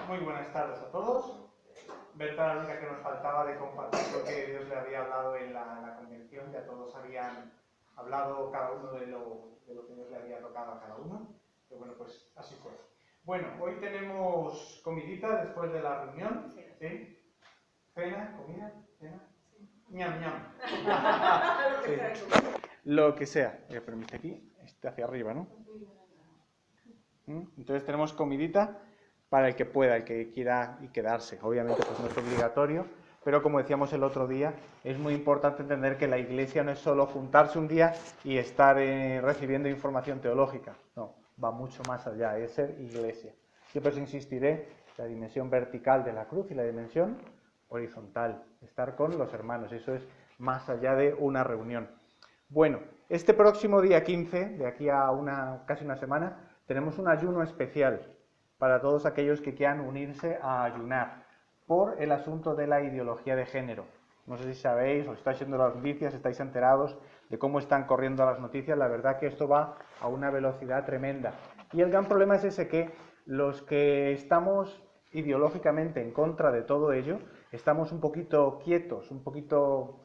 Muy buenas tardes a todos. Berta, la única que nos faltaba de compartir lo que Dios le había hablado en la convención, ya todos habían hablado cada uno de lo que Dios le había tocado a cada uno. Pero bueno, pues así fue. Bueno, hoy tenemos comidita después de la reunión. ¿Sí? ¿Cena? ¿Comida? ¿Cena? Ñam, ñam. Sí. Lo que sea. Permite aquí, este hacia arriba, ¿no? Entonces tenemos comidita para el que pueda, el que quiera y quedarse. Obviamente pues no es obligatorio, pero como decíamos el otro día, es muy importante entender que la iglesia no es solo juntarse un día y estar recibiendo información teológica. No, va mucho más allá, es ser iglesia. Siempre os insistiré, la dimensión vertical de la cruz y la dimensión horizontal, estar con los hermanos, eso es más allá de una reunión. Bueno, este próximo día 15, de aquí a casi una semana, tenemos un ayuno especial para todos aquellos que quieran unirse a ayunar por el asunto de la ideología de género. No sé si sabéis o estáis viendo las noticias, estáis enterados de cómo están corriendo las noticias. La verdad que esto va a una velocidad tremenda. Y el gran problema es ese, que los que estamos ideológicamente en contra de todo ello, estamos un poquito quietos, un poquito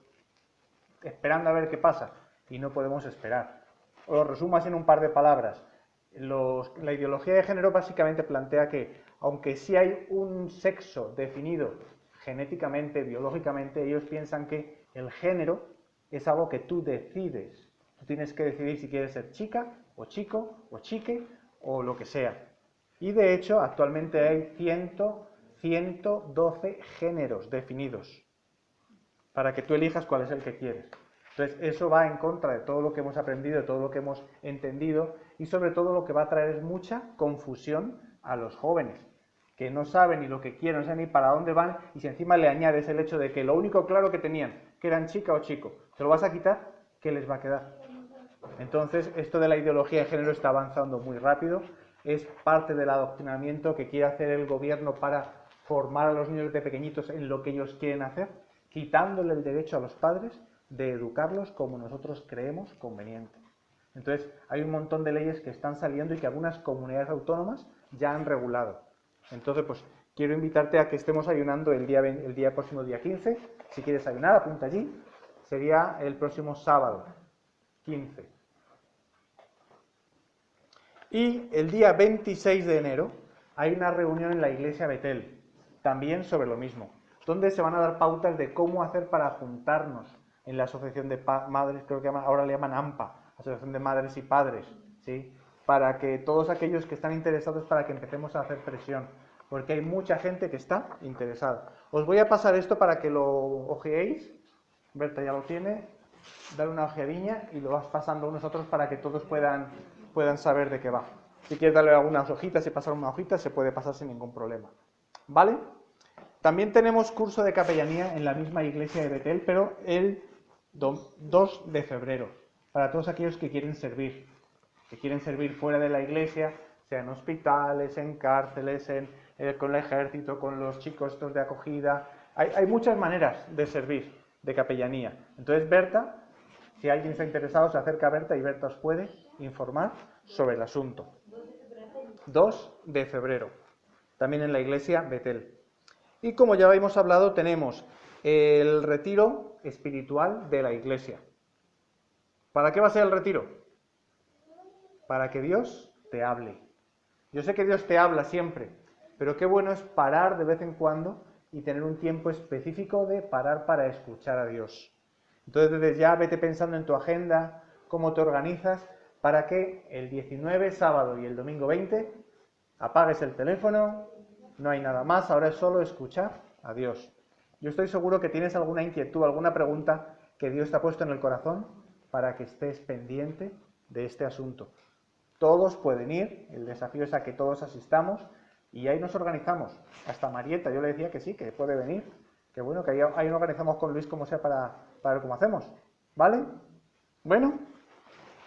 esperando a ver qué pasa, y no podemos esperar. Os lo resumo así en un par de palabras. La ideología de género básicamente plantea que, aunque sí hay un sexo definido genéticamente, biológicamente, ellos piensan que el género es algo que tú decides. Tú tienes que decidir si quieres ser chica, o chico, o chique, o lo que sea. Y de hecho, actualmente hay 112 géneros definidos para que tú elijas cuál es el que quieres. Entonces, eso va en contra de todo lo que hemos aprendido, de todo lo que hemos entendido, y sobre todo lo que va a traer es mucha confusión a los jóvenes, que no saben ni lo que quieren, no saben ni para dónde van, y si encima le añades el hecho de que lo único claro que tenían, que eran chica o chico, se lo vas a quitar, ¿qué les va a quedar? Entonces, esto de la ideología de género está avanzando muy rápido, es parte del adoctrinamiento que quiere hacer el gobierno para formar a los niños de pequeñitos en lo que ellos quieren hacer, quitándole el derecho a los padres de educarlos como nosotros creemos conveniente. Entonces, hay un montón de leyes que están saliendo y que algunas comunidades autónomas ya han regulado. Entonces, pues, quiero invitarte a que estemos ayunando el próximo día 15. Si quieres ayunar, apunta allí. Sería el próximo sábado, 15. Y el día 26 de enero hay una reunión en la iglesia Betel, también sobre lo mismo, donde se van a dar pautas de cómo hacer para juntarnos en la asociación de madres, creo que ahora le llaman AMPA, Asociación de Madres y Padres, ¿sí? Para que todos aquellos que están interesados, para que empecemos a hacer presión, porque hay mucha gente que está interesada. Os voy a pasar esto para que lo ojeéis. Berta ya lo tiene, dale una ojeadilla y lo vas pasando unos otros para que todos puedan saber de qué va. Si quieres darle algunas hojitas y pasar una hojita, se puede pasar sin ningún problema. ¿Vale? También tenemos curso de capellanía en la misma iglesia de Betel, pero el 2 de febrero, para todos aquellos que quieren servir fuera de la iglesia, sea en hospitales, en cárceles, con el ejército, con los chicos estos de acogida. Hay muchas maneras de servir, de capellanía. Entonces, Berta, si alguien está interesado, se acerca a Berta y Berta os puede informar sobre el asunto. 2 de febrero, también en la iglesia Betel. Y como ya hemos hablado, tenemos el retiro espiritual de la iglesia. ¿Para qué va a ser el retiro? Para que Dios te hable. Yo sé que Dios te habla siempre, pero qué bueno es parar de vez en cuando y tener un tiempo específico de parar para escuchar a Dios. Entonces, desde ya vete pensando en tu agenda, cómo te organizas, para que el 19, sábado y el domingo 20, apagues el teléfono, no hay nada más, ahora es solo escuchar a Dios. Yo estoy seguro que tienes alguna inquietud, alguna pregunta que Dios te ha puesto en el corazón para que estés pendiente de este asunto. Todos pueden ir, el desafío es a que todos asistamos y ahí nos organizamos. Hasta Marieta, yo le decía que sí, que puede venir. Que bueno, que ahí nos organizamos con Luis como sea para ver cómo hacemos. ¿Vale? Bueno,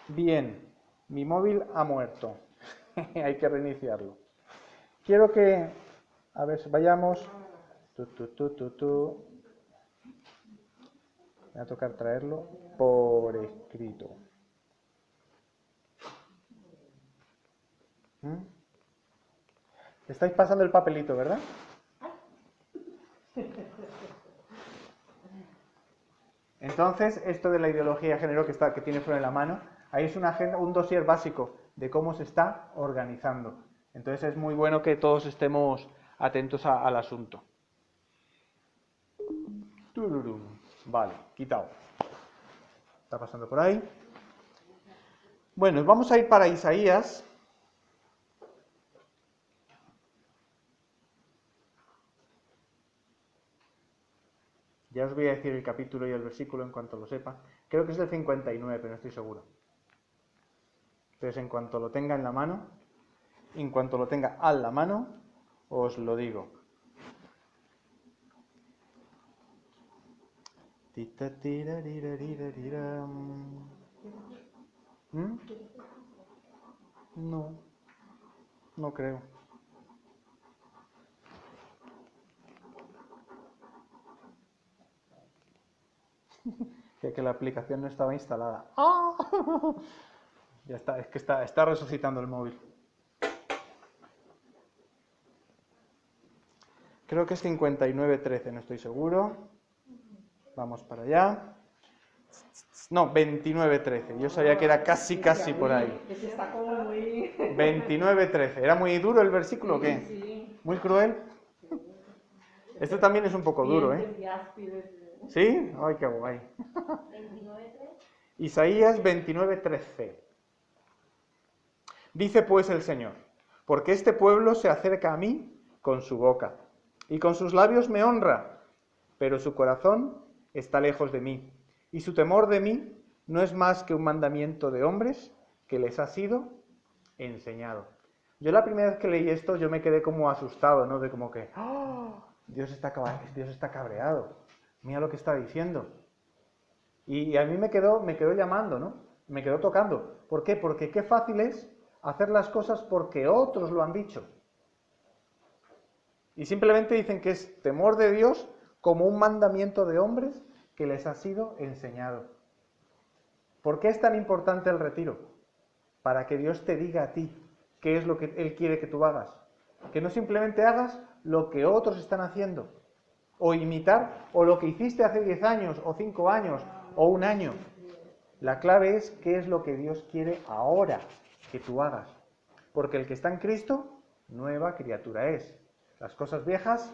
bien. Mi móvil ha muerto. Hay que reiniciarlo. Quiero que, a ver, vayamos. Me va a tocar traerlo por escrito. Estáis pasando el papelito, ¿verdad? Entonces, esto de la ideología de género que tiene Flo en la mano, ahí es un dossier básico de cómo se está organizando. Entonces es muy bueno que todos estemos atentos al asunto. Tururum. Vale, quitado. Está pasando por ahí. Bueno, vamos a ir para Isaías. Ya os voy a decir el capítulo y el versículo en cuanto lo sepa. Creo que es del 59, pero no estoy seguro. Entonces, en cuanto lo tenga en la mano, en cuanto lo tenga a la mano, os lo digo. No, no creo. Que la aplicación no estaba instalada. ¡Ah! Ya está, es que está resucitando el móvil. Creo que es 59.13, no estoy seguro. Vamos para allá. No, 29.13. Yo sabía que era casi por ahí. 29.13. ¿Era muy duro el versículo o qué? ¿Muy cruel? Este también es un poco duro, ¿eh? ¿Sí? Ay, qué guay. Isaías 29.13. Dice pues el Señor, porque este pueblo se acerca a mí con su boca, y con sus labios me honra, pero su corazón está lejos de mí, y su temor de mí no es más que un mandamiento de hombres que les ha sido enseñado. Yo la primera vez que leí esto, yo me quedé como asustado, ¿no? De como que, ¡oh! Dios está cabreado. Mira lo que está diciendo. Y a mí me quedó llamando, ¿no? Me quedó tocando. ¿Por qué? Porque qué fácil es hacer las cosas porque otros lo han dicho. Y simplemente dicen que es temor de Dios como un mandamiento de hombres que les ha sido enseñado. ¿Por qué es tan importante el retiro? Para que Dios te diga a ti qué es lo que Él quiere que tú hagas. Que no simplemente hagas lo que otros están haciendo, o imitar, o lo que hiciste hace 10 años, o 5 años, o 1 año. La clave es qué es lo que Dios quiere ahora que tú hagas. Porque el que está en Cristo, nueva criatura es. Las cosas viejas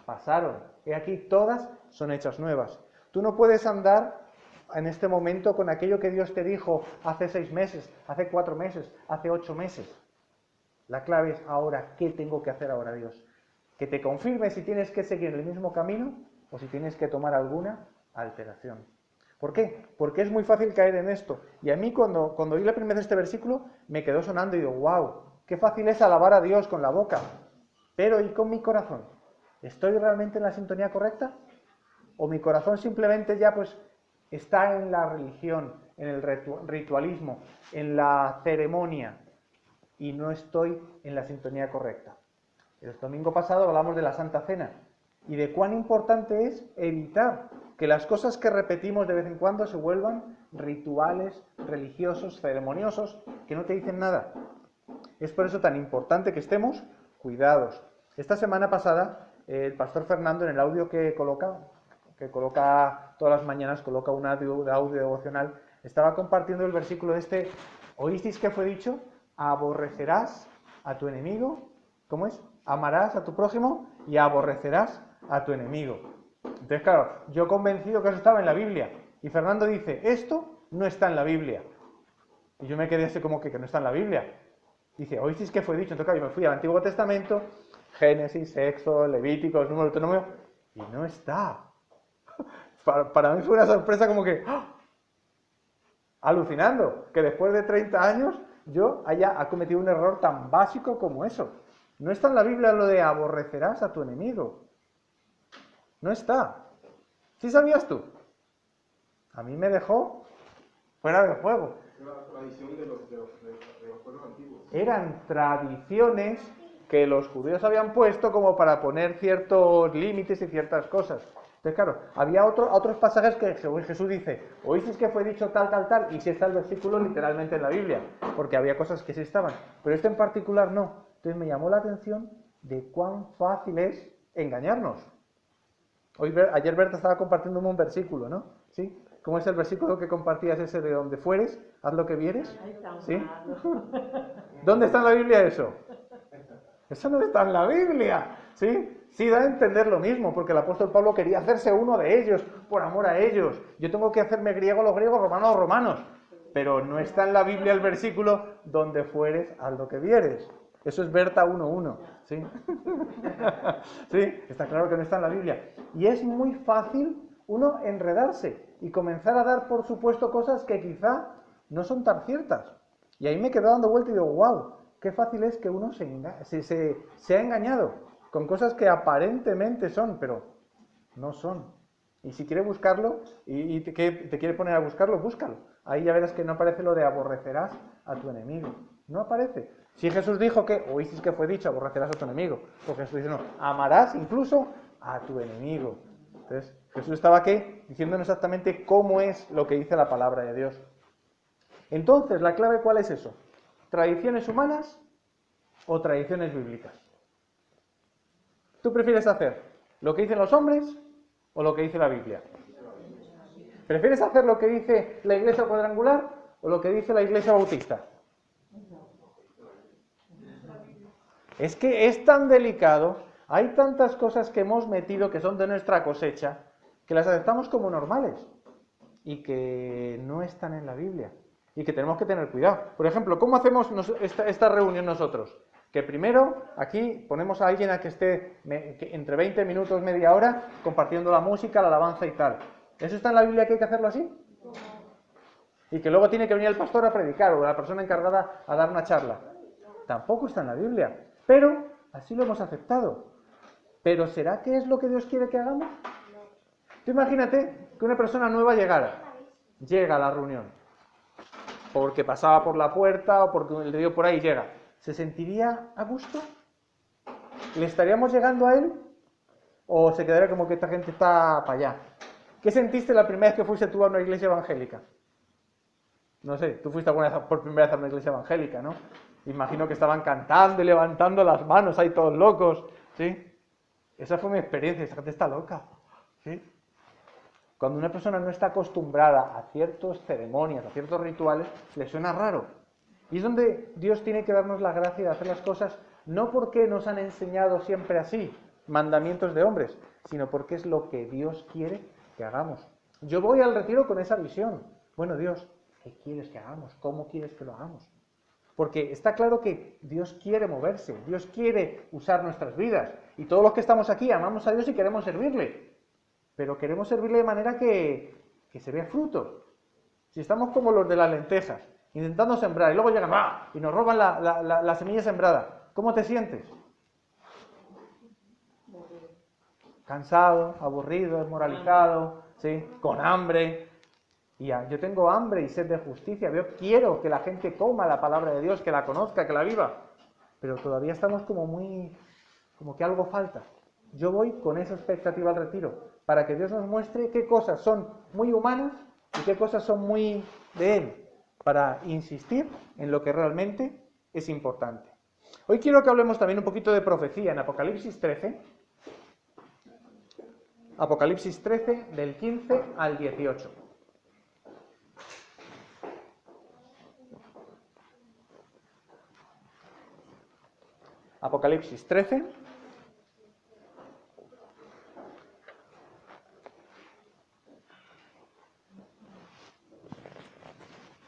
pasaron. He aquí, todas son hechas nuevas. Tú no puedes andar en este momento con aquello que Dios te dijo hace 6 meses, hace 4 meses, hace 8 meses. La clave es ahora, ¿qué tengo que hacer ahora, Dios? Que te confirme si tienes que seguir el mismo camino o si tienes que tomar alguna alteración. ¿Por qué? Porque es muy fácil caer en esto. Y a mí cuando oí la primera vez este versículo me quedó sonando y digo, wow, qué fácil es alabar a Dios con la boca. Pero ¿y con mi corazón? ¿Estoy realmente en la sintonía correcta? ¿O mi corazón simplemente ya pues está en la religión, en el ritualismo, en la ceremonia y no estoy en la sintonía correcta? El domingo pasado hablamos de la Santa Cena y de cuán importante es evitar que las cosas que repetimos de vez en cuando se vuelvan rituales religiosos, ceremoniosos, que no te dicen nada. Es por eso tan importante que estemos cuidados. Esta semana pasada, el pastor Fernando, en el audio que coloca todas las mañanas, coloca un audio devocional, estaba compartiendo el versículo este, ¿oísteis que fue dicho? Aborrecerás a tu enemigo. ¿Cómo es? Amarás a tu prójimo y aborrecerás a tu enemigo. Entonces, claro, yo convencido que eso estaba en la Biblia. Y Fernando dice, esto no está en la Biblia. Y yo me quedé así como que no está en la Biblia. Dice, ¿oísteis que fue dicho? Entonces, claro, yo me fui al Antiguo Testamento, Génesis, Éxodo, Levíticos, Número, Deuteronomio, y no está. Para mí fue una sorpresa como que, ¡oh! Alucinando, que después de 30 años yo haya cometido un error tan básico como eso. No está en la Biblia lo de aborrecerás a tu enemigo. No está. ¿Sí sabías tú? A mí me dejó fuera del juego. Era la tradición de los pueblos antiguos. Eran tradiciones que los judíos habían puesto como para poner ciertos límites y ciertas cosas. Entonces, claro, había otros pasajes que Jesús dice, oísteis que fue dicho tal, tal, tal, y sí está el versículo literalmente en la Biblia, porque había cosas que sí estaban, pero este en particular no. Entonces me llamó la atención de cuán fácil es engañarnos. Ayer Berta estaba compartiendo un versículo, ¿no? ¿Sí? ¿Cómo es el versículo que compartías ese de donde fueres, haz lo que vieres? ¿Sí? ¿Dónde está en la Biblia eso? Eso no está en la Biblia, ¿sí? Sí da a entender lo mismo, porque el apóstol Pablo quería hacerse uno de ellos, por amor a ellos. Yo tengo que hacerme griego a los griegos, romano a los romanos. Pero no está en la Biblia el versículo, donde fueres, haz lo que vieres. Eso es Berta 1.1, ¿sí? Sí, está claro que no está en la Biblia. Y es muy fácil uno enredarse y comenzar a dar por supuesto cosas que quizá no son tan ciertas. Y ahí me quedo dando vuelta y digo, wow, qué fácil es que uno se ha engañado con cosas que aparentemente son, pero no son. Y si quiere buscarlo y te quiere poner a buscarlo, búscalo. Ahí ya verás que no aparece lo de aborrecerás a tu enemigo. No aparece. Si Jesús dijo que, oísteis que fue dicho, aborrecerás a tu enemigo. Porque Jesús dice, no, amarás incluso a tu enemigo. Entonces, Jesús estaba aquí diciéndonos exactamente cómo es lo que dice la palabra de Dios. Entonces, ¿la clave cuál es eso? ¿Tradiciones humanas o tradiciones bíblicas? ¿Tú prefieres hacer lo que dicen los hombres o lo que dice la Biblia? ¿Prefieres hacer lo que dice la iglesia cuadrangular o lo que dice la iglesia bautista? Es que es tan delicado, hay tantas cosas que hemos metido que son de nuestra cosecha, que las aceptamos como normales y que no están en la Biblia y que tenemos que tener cuidado. Por ejemplo, ¿cómo hacemos esta reunión nosotros? Que primero aquí ponemos a alguien a que esté entre 20 minutos, media hora, compartiendo la música, la alabanza y tal. ¿Eso está en la Biblia que hay que hacerlo así? Y que luego tiene que venir el pastor a predicar o la persona encargada a dar una charla. Tampoco está en la Biblia. Pero así lo hemos aceptado. ¿Pero será que es lo que Dios quiere que hagamos? Tú imagínate que una persona nueva llega a la reunión, porque pasaba por la puerta o porque le dio por ahí, llega. ¿Se sentiría a gusto? ¿Le estaríamos llegando a él? ¿O se quedaría como que esta gente está para allá? ¿Qué sentiste la primera vez que fuiste tú a una iglesia evangélica? No sé, tú fuiste alguna vez por primera vez a una iglesia evangélica, ¿no? Imagino que estaban cantando y levantando las manos, ahí todos locos, ¿sí? Esa fue mi experiencia, esa gente está loca, ¿sí? Cuando una persona no está acostumbrada a ciertas ceremonias, a ciertos rituales, le suena raro. Y es donde Dios tiene que darnos la gracia de hacer las cosas, no porque nos han enseñado siempre así, mandamientos de hombres, sino porque es lo que Dios quiere que hagamos. Yo voy al retiro con esa visión. Bueno, Dios, ¿qué quieres que hagamos? ¿Cómo quieres que lo hagamos? Porque está claro que Dios quiere moverse, Dios quiere usar nuestras vidas. Y todos los que estamos aquí amamos a Dios y queremos servirle. Pero queremos servirle de manera que se vea fruto. Si estamos como los de las lentejas, intentando sembrar, y luego llegan y nos roban la semilla sembrada, ¿cómo te sientes? Cansado, aburrido, desmoralizado, ¿sí? Con hambre. Y yo tengo hambre y sed de justicia. Yo quiero que la gente coma la palabra de Dios, que la conozca, que la viva. Pero todavía estamos como que algo falta. Yo voy con esa expectativa al retiro, para que Dios nos muestre qué cosas son muy humanas y qué cosas son muy de Él, para insistir en lo que realmente es importante. Hoy quiero que hablemos también un poquito de profecía en Apocalipsis 13. Apocalipsis 13, del 15 al 18. Apocalipsis 13,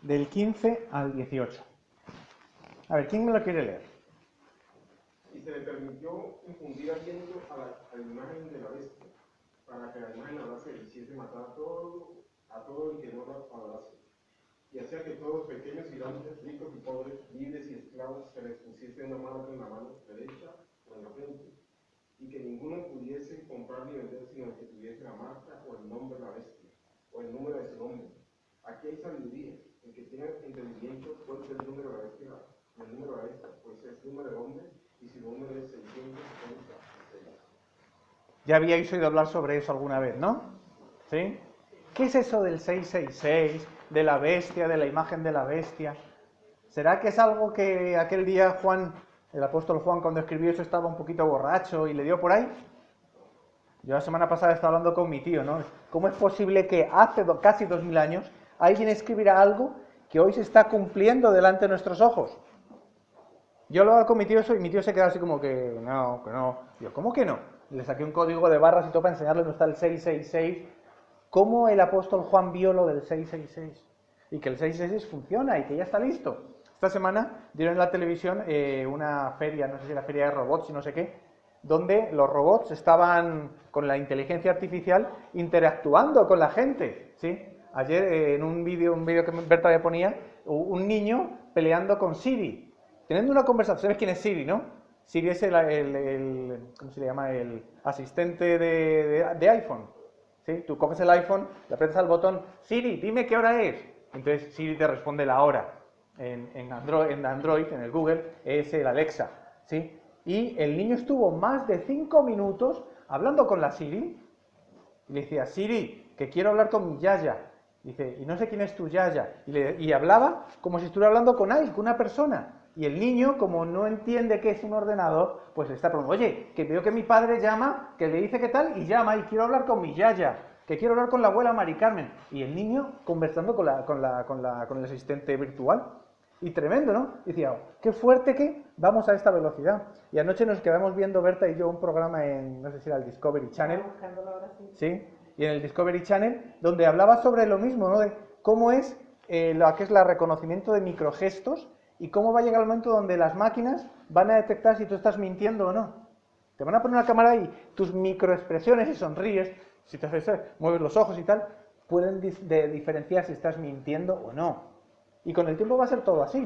del 15 al 18. A ver, ¿quién me lo quiere leer? Y se le permitió infundir aliento a la imagen de la bestia, para que la imagen hablase y hiciese matar a todo el que no la adorase. Y hacía que todos, pequeños y grandes, ricos y pobres, libres y esclavos, se les pusiese una mano en la mano derecha o en la frente, y que ninguno pudiese comprar ni vender sino el que tuviese la marca o el nombre de la bestia, o el número de su nombre. Aquí hay sabiduría. El que tenga entendimiento puede ser el número de la bestia, el número de la bestia, pues es número de hombre, y su número es 666. Ya habíais oído hablar sobre eso alguna vez, ¿no? ¿Sí? ¿Qué es eso del 666, de la bestia, de la imagen de la bestia? ¿Será que es algo que aquel día Juan El apóstol Juan cuando escribió eso estaba un poquito borracho y le dio por ahí. Yo la semana pasada estaba hablando con mi tío, ¿no? ¿Cómo es posible que hace casi 2000 años alguien escribiera algo que hoy se está cumpliendo delante de nuestros ojos? Yo hablaba con mi tío eso y mi tío se quedaba así como que no, que no. Yo, ¿cómo que no? Le saqué un código de barras y todo para enseñarle dónde está el 666. ¿Cómo el apóstol Juan vio lo del 666? Y que el 666 funciona y que ya está listo. Esta semana dieron en la televisión una feria, no sé si la feria de robots y no sé qué, donde los robots estaban con la inteligencia artificial interactuando con la gente, ¿sí? Ayer en un vídeo que Berta me ponía, un niño peleando con Siri, teniendo una conversación. ¿Sabes quién es Siri, no? Siri es ¿cómo se le llama? El asistente de iPhone, ¿sí? Tú coges el iPhone, le aprietas al botón, Siri, dime qué hora es. Entonces Siri te responde la hora. En Android, en el Google, es el Alexa, ¿sí? Y el niño estuvo más de 5 minutos hablando con la Siri. Y le decía, Siri, que quiero hablar con mi yaya. Dice, y no sé quién es tu yaya. Y hablaba como si estuviera hablando con alguien, con una persona. Y el niño, como no entiende que es un ordenador, pues le está preguntando, oye, que veo que mi padre llama, que le dice qué tal, y llama, y quiero hablar con mi yaya, que quiero hablar con la abuela Mari Carmen. Y el niño conversando con el asistente virtual. Y tremendo, ¿no? Y decía, qué fuerte que vamos a esta velocidad. Y anoche nos quedamos viendo, Berta y yo, un programa en, no sé si era el Discovery Channel. Sí. Y en el Discovery Channel, donde hablaba sobre lo mismo, ¿no? De cómo es lo que es el reconocimiento de microgestos y cómo va a llegar el momento donde las máquinas van a detectar si tú estás mintiendo o no. Te van a poner una cámara y tus microexpresiones, si sonríes, si te haces, mueves los ojos y tal, pueden diferenciar si estás mintiendo o no. Y con el tiempo va a ser todo así.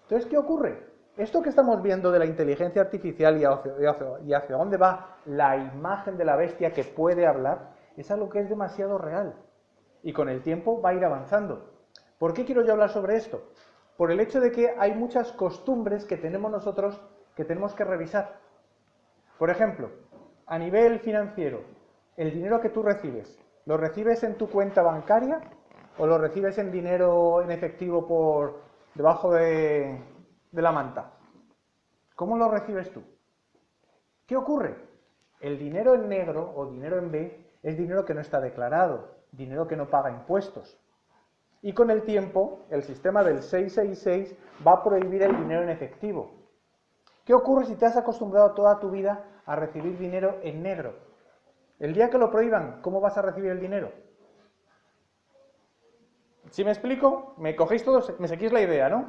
Entonces, ¿qué ocurre? Esto que estamos viendo de la inteligencia artificial y hacia dónde va la imagen de la bestia que puede hablar, es algo que es demasiado real. Y con el tiempo va a ir avanzando. ¿Por qué quiero yo hablar sobre esto? Por el hecho de que hay muchas costumbres que tenemos nosotros que tenemos que revisar. Por ejemplo, a nivel financiero, el dinero que tú recibes, ¿lo recibes en tu cuenta bancaria o lo recibes en dinero en efectivo por debajo de la manta? ¿Cómo lo recibes tú? ¿Qué ocurre? El dinero en negro o dinero en B es dinero que no está declarado, dinero que no paga impuestos. Y con el tiempo, el sistema del 666 va a prohibir el dinero en efectivo. ¿Qué ocurre si te has acostumbrado toda tu vida a recibir dinero en negro? El día que lo prohíban, ¿cómo vas a recibir el dinero? ¿Sí me explico? ¿Me cogéis todos? ¿Me seguís la idea, no?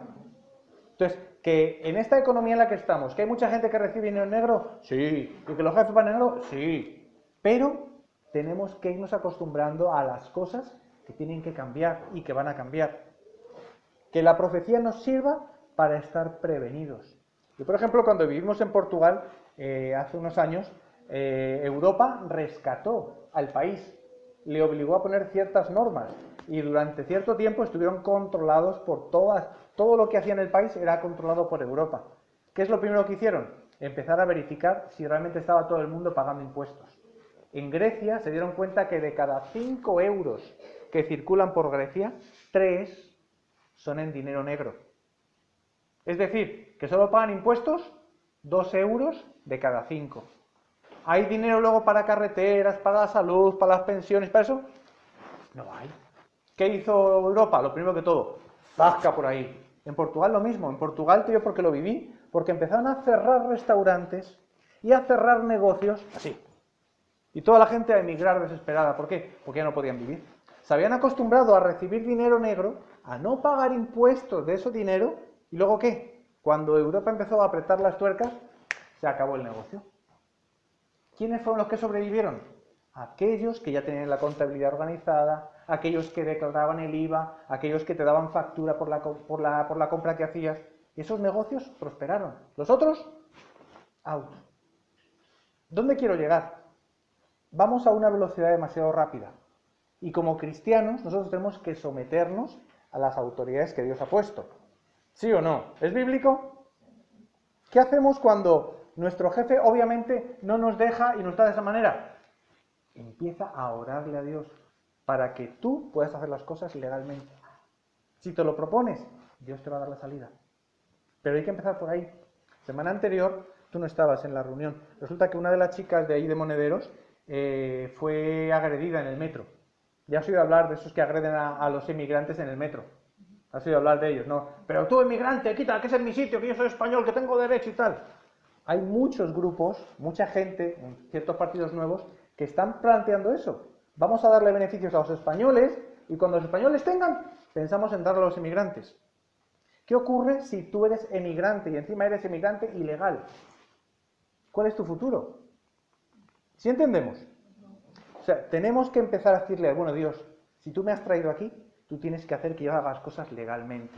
Entonces, que en esta economía en la que estamos, que hay mucha gente que recibe dinero en negro, sí. ¿Y que los jefes van en negro? Sí. Pero tenemos que irnos acostumbrando a las cosas que tienen que cambiar y que van a cambiar. Que la profecía nos sirva para estar prevenidos. Yo, por ejemplo, cuando vivimos en Portugal, hace unos años, Europa rescató al país, le obligó a poner ciertas normas y durante cierto tiempo estuvieron controlados por todo lo que hacía en el país era controlado por Europa. ¿Qué es lo primero que hicieron? Empezar a verificar si realmente estaba todo el mundo pagando impuestos. En Grecia se dieron cuenta que de cada 5 euros que circulan por Grecia, 3 son en dinero negro. Es decir, que solo pagan impuestos 2 euros de cada 5. ¿Hay dinero luego para carreteras, para la salud, para las pensiones, para eso? No hay. ¿Qué hizo Europa? Lo primero que todo, zasca por ahí. En Portugal lo mismo. En Portugal, tío, porque lo viví, porque empezaron a cerrar restaurantes y a cerrar negocios así. Y toda la gente a emigrar desesperada. ¿Por qué? Porque ya no podían vivir. Se habían acostumbrado a recibir dinero negro, a no pagar impuestos de ese dinero, y luego ¿qué? Cuando Europa empezó a apretar las tuercas, se acabó el negocio. ¿Quiénes fueron los que sobrevivieron? Aquellos que ya tenían la contabilidad organizada, aquellos que declaraban el IVA, aquellos que te daban factura por la compra que hacías. Y esos negocios prosperaron. Los otros, out. ¿Dónde quiero llegar? Vamos a una velocidad demasiado rápida. Y como cristianos, nosotros tenemos que someternos a las autoridades que Dios ha puesto. ¿Sí o no? ¿Es bíblico? ¿Qué hacemos cuando nuestro jefe obviamente no nos deja y nos da de esa manera? Empieza a orarle a Dios para que tú puedas hacer las cosas legalmente. Si te lo propones, Dios te va a dar la salida. Pero hay que empezar por ahí. Semana anterior tú no estabas en la reunión. Resulta que una de las chicas de ahí de Monederos fue agredida en el metro. Ya has oído hablar de esos que agreden a los inmigrantes en el metro. Has oído hablar de ellos, ¿no? Pero tú, inmigrante, quita, que es en mi sitio, que yo soy español, que tengo derecho y tal. Hay muchos grupos, mucha gente, en ciertos partidos nuevos, que están planteando eso. Vamos a darle beneficios a los españoles y cuando los españoles tengan, pensamos en darle a los inmigrantes. ¿Qué ocurre si tú eres emigrante y encima eres emigrante ilegal? ¿Cuál es tu futuro? ¿Sí entendemos? O sea, tenemos que empezar a decirle, bueno, Dios, si tú me has traído aquí, tú tienes que hacer que yo haga las cosas legalmente.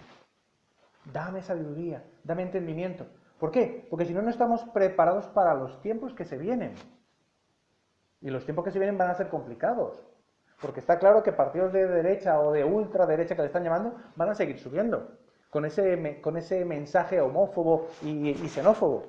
Dame sabiduría, dame entendimiento. ¿Por qué? Porque si no, no estamos preparados para los tiempos que se vienen. Y los tiempos que se vienen van a ser complicados. Porque está claro que partidos de derecha o de ultraderecha que le están llamando van a seguir subiendo. Con ese mensaje homófobo y xenófobo.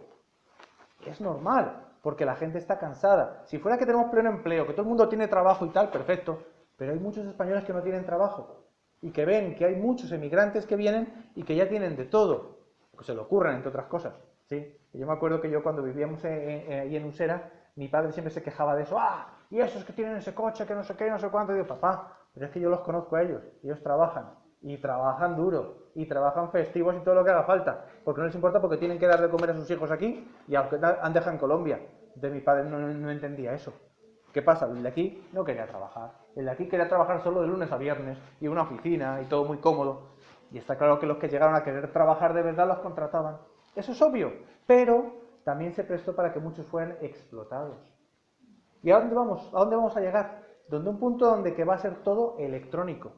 Es normal, porque la gente está cansada. Si fuera que tenemos pleno empleo, que todo el mundo tiene trabajo y tal, perfecto. Pero hay muchos españoles que no tienen trabajo. Y que ven que hay muchos emigrantes que vienen y que ya tienen de todo. Que se le ocurren, entre otras cosas. ¿Sí? Yo me acuerdo que yo cuando vivíamos ahí en Usera, mi padre siempre se quejaba de eso. ¡Ah! Y esos que tienen ese coche, que no sé qué, no sé cuánto. Y digo, papá, pero es que yo los conozco a ellos. Ellos trabajan. Y trabajan duro. Y trabajan festivos y todo lo que haga falta. Porque no les importa porque tienen que dar de comer a sus hijos aquí y aunque han dejado en Colombia. Entonces mi padre no entendía eso. ¿Qué pasa? El de aquí no quería trabajar. El de aquí quería trabajar solo de lunes a viernes y una oficina y todo muy cómodo. Y está claro que los que llegaron a querer trabajar de verdad los contrataban. Eso es obvio, pero también se prestó para que muchos fueran explotados. ¿Y a dónde vamos? ¿A dónde vamos a llegar? Donde un punto donde que va a ser todo electrónico.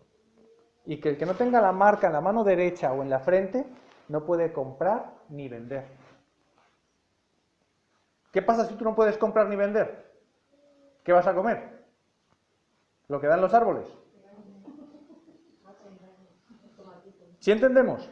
Y que el que no tenga la marca en la mano derecha o en la frente no puede comprar ni vender. ¿Qué pasa si tú no puedes comprar ni vender? ¿Qué vas a comer? ¿Lo que dan los árboles? ¿Sí entendemos?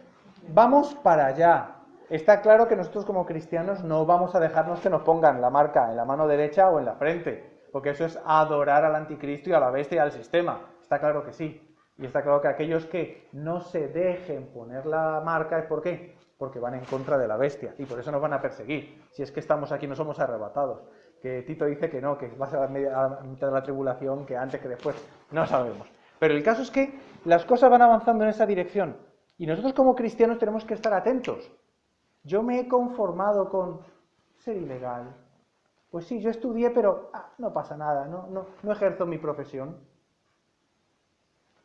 Vamos para allá. Está claro que nosotros como cristianos no vamos a dejarnos que nos pongan la marca en la mano derecha o en la frente, porque eso es adorar al anticristo y a la bestia y al sistema. Está claro que sí. Y está claro que aquellos que no se dejen poner la marca, ¿es por qué? Porque van en contra de la bestia y por eso nos van a perseguir. Si es que estamos aquí, no somos arrebatados. Que Tito dice que no, que va a ser a mitad de la tribulación, que antes, que después, no sabemos. Pero el caso es que las cosas van avanzando en esa dirección y nosotros como cristianos tenemos que estar atentos. Yo me he conformado con ser ilegal. Pues sí, yo estudié, pero no pasa nada, no ejerzo mi profesión.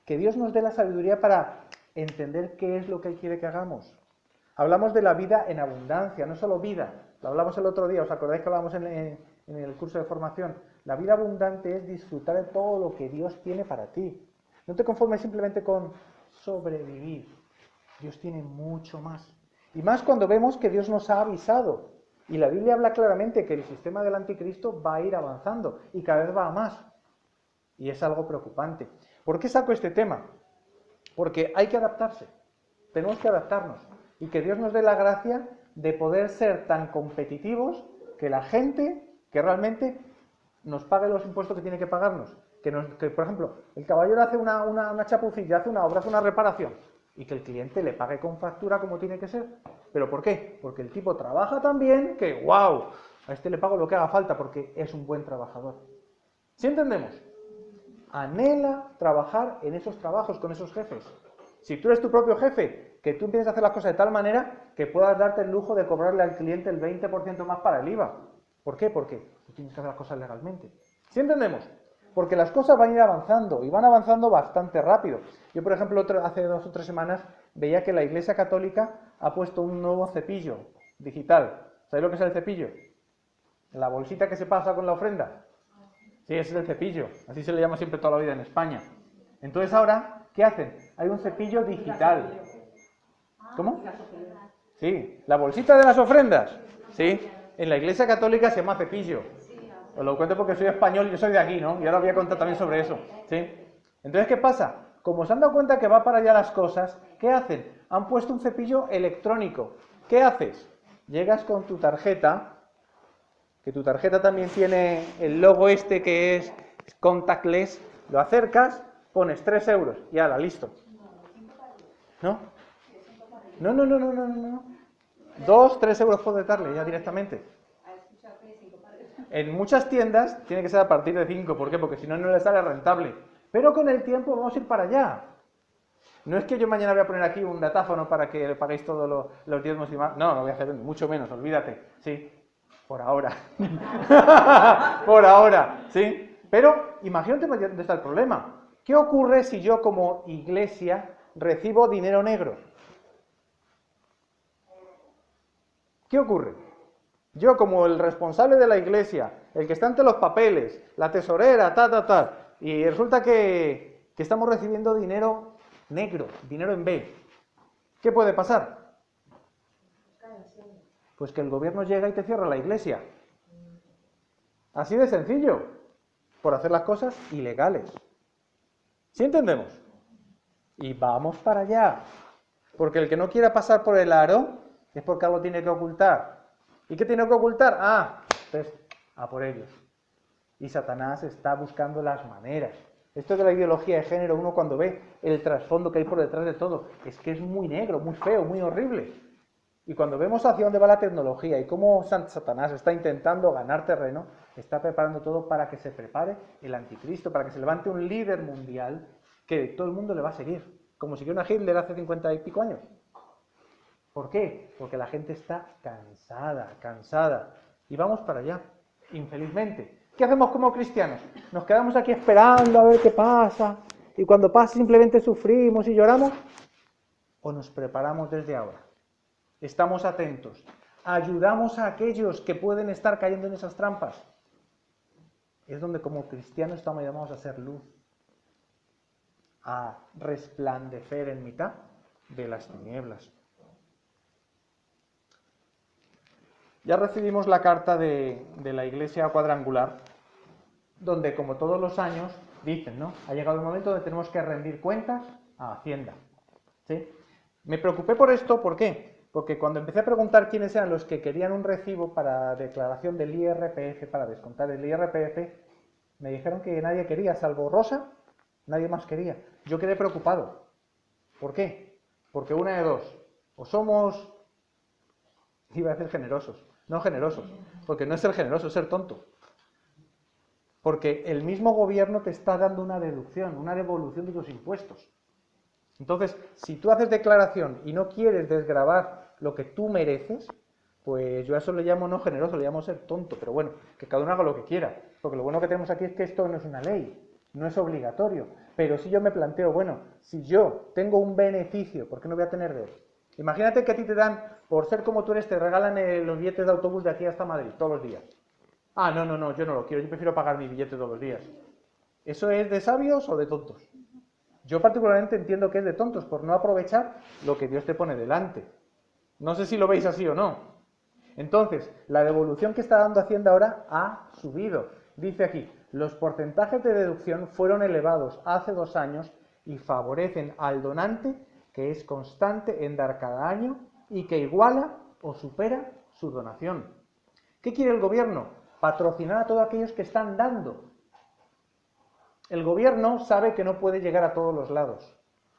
Que Dios nos dé la sabiduría para entender qué es lo que Él quiere que hagamos. Hablamos de la vida en abundancia, no solo vida. Lo hablamos el otro día, ¿os acordáis que hablamos en el curso de formación? La vida abundante es disfrutar de todo lo que Dios tiene para ti. No te conformes simplemente con sobrevivir. Dios tiene mucho más. Y más cuando vemos que Dios nos ha avisado. Y la Biblia habla claramente que el sistema del anticristo va a ir avanzando y cada vez va a más. Y es algo preocupante. ¿Por qué saco este tema? Porque hay que adaptarse. Tenemos que adaptarnos. Y que Dios nos dé la gracia de poder ser tan competitivos que la gente que realmente nos pague los impuestos que tiene que pagarnos. Que por ejemplo, el caballero hace una chapucilla, hace una obra, hace una reparación. Y que el cliente le pague con factura como tiene que ser. ¿Pero por qué? Porque el tipo trabaja tan bien que, ¡wow! A este le pago lo que haga falta porque es un buen trabajador. ¿Sí entendemos? Anhela trabajar en esos trabajos con esos jefes. Si tú eres tu propio jefe, que tú empieces a hacer las cosas de tal manera que puedas darte el lujo de cobrarle al cliente el 20% más para el IVA. ¿Por qué? Porque tú tienes que hacer las cosas legalmente. ¿Sí entendemos? Porque las cosas van a ir avanzando y van avanzando bastante rápido. Yo, por ejemplo, hace 2 o 3 semanas veía que la Iglesia Católica ha puesto un nuevo cepillo digital. ¿Sabéis lo que es el cepillo? La bolsita que se pasa con la ofrenda. Sí, ese es el cepillo. Así se le llama siempre toda la vida en España. Entonces ahora, ¿qué hacen? Hay un cepillo digital. ¿Cómo? Sí, la bolsita de las ofrendas. Sí, en la Iglesia Católica se llama cepillo. Os lo cuento porque soy español y yo soy de aquí, ¿no? Y ahora voy a contar también sobre eso. ¿Sí? Entonces, ¿qué pasa? Como se han dado cuenta que va para allá las cosas, ¿qué hacen? Han puesto un cepillo electrónico. ¿Qué haces? Llegas con tu tarjeta, que tu tarjeta también tiene el logo este que es contactless, lo acercas, pones 3 euros y ala, listo. ¿No? No. 2, 3 euros puedes darle ya directamente. En muchas tiendas tiene que ser a partir de 5. ¿Por qué? Porque si no, no les sale rentable. Pero con el tiempo vamos a ir para allá. No es que yo mañana voy a poner aquí un datáfono para que paguéis todos los diezmos y más. No, no voy a hacer mucho menos, olvídate. Sí, por ahora. Por ahora, ¿sí? Pero imagínate dónde está el problema. ¿Qué ocurre si yo como iglesia recibo dinero negro? ¿Qué ocurre? Yo como el responsable de la iglesia, el que está ante los papeles, la tesorera, y resulta que estamos recibiendo dinero negro, dinero en B. ¿Qué puede pasar? Pues que el gobierno llega y te cierra la iglesia. Así de sencillo, por hacer las cosas ilegales. ¿Sí entendemos? Y vamos para allá. Porque el que no quiera pasar por el aro es porque algo tiene que ocultar. ¿Y qué tiene que ocultar? Pues a por ellos. Y Satanás está buscando las maneras. Esto de la ideología de género, uno cuando ve el trasfondo que hay por detrás de todo, es que es muy negro, muy feo, muy horrible. Y cuando vemos hacia dónde va la tecnología y cómo Satanás está intentando ganar terreno, está preparando todo para que se prepare el anticristo, para que se levante un líder mundial que todo el mundo le va a seguir, como siguieron a Hitler hace 50 y pico años. ¿Por qué? Porque la gente está cansada. Y vamos para allá, infelizmente. ¿Qué hacemos como cristianos? Nos quedamos aquí esperando a ver qué pasa, y cuando pasa simplemente sufrimos y lloramos, o nos preparamos desde ahora. Estamos atentos, ayudamos a aquellos que pueden estar cayendo en esas trampas. Es donde como cristianos estamos llamados a ser luz, a resplandecer en mitad de las tinieblas. Ya recibimos la carta de la Iglesia Cuadrangular, donde como todos los años dicen, ¿no? Ha llegado el momento donde tenemos que rendir cuentas a Hacienda. ¿Sí? Me preocupé por esto, ¿por qué? Porque cuando empecé a preguntar quiénes eran los que querían un recibo para declaración del IRPF, para descontar el IRPF, me dijeron que nadie quería, salvo Rosa, nadie más quería. Yo quedé preocupado. ¿Por qué? Porque una de dos, o somos, iba a decir generosos, no generosos, porque no es ser generoso, es ser tonto. Porque el mismo gobierno te está dando una deducción, una devolución de tus impuestos. Entonces, si tú haces declaración y no quieres desgravar lo que tú mereces, pues yo a eso le llamo no generoso, le llamo ser tonto, pero bueno, que cada uno haga lo que quiera. Porque lo bueno que tenemos aquí es que esto no es una ley, no es obligatorio. Pero si yo me planteo, bueno, si yo tengo un beneficio, ¿por qué no voy a tener de él? Imagínate que a ti te dan, por ser como tú eres, te regalan los billetes de autobús de aquí hasta Madrid, todos los días. No, yo no lo quiero, yo prefiero pagar mi billete todos los días. ¿Eso es de sabios o de tontos? Yo particularmente entiendo que es de tontos por no aprovechar lo que Dios te pone delante. No sé si lo veis así o no. Entonces, la devolución que está dando Hacienda ahora ha subido. Dice aquí, los porcentajes de deducción fueron elevados hace 2 años y favorecen al donante que es constante en dar cada año y que iguala o supera su donación. ¿Qué quiere el gobierno? Patrocinar a todos aquellos que están dando. El gobierno sabe que no puede llegar a todos los lados.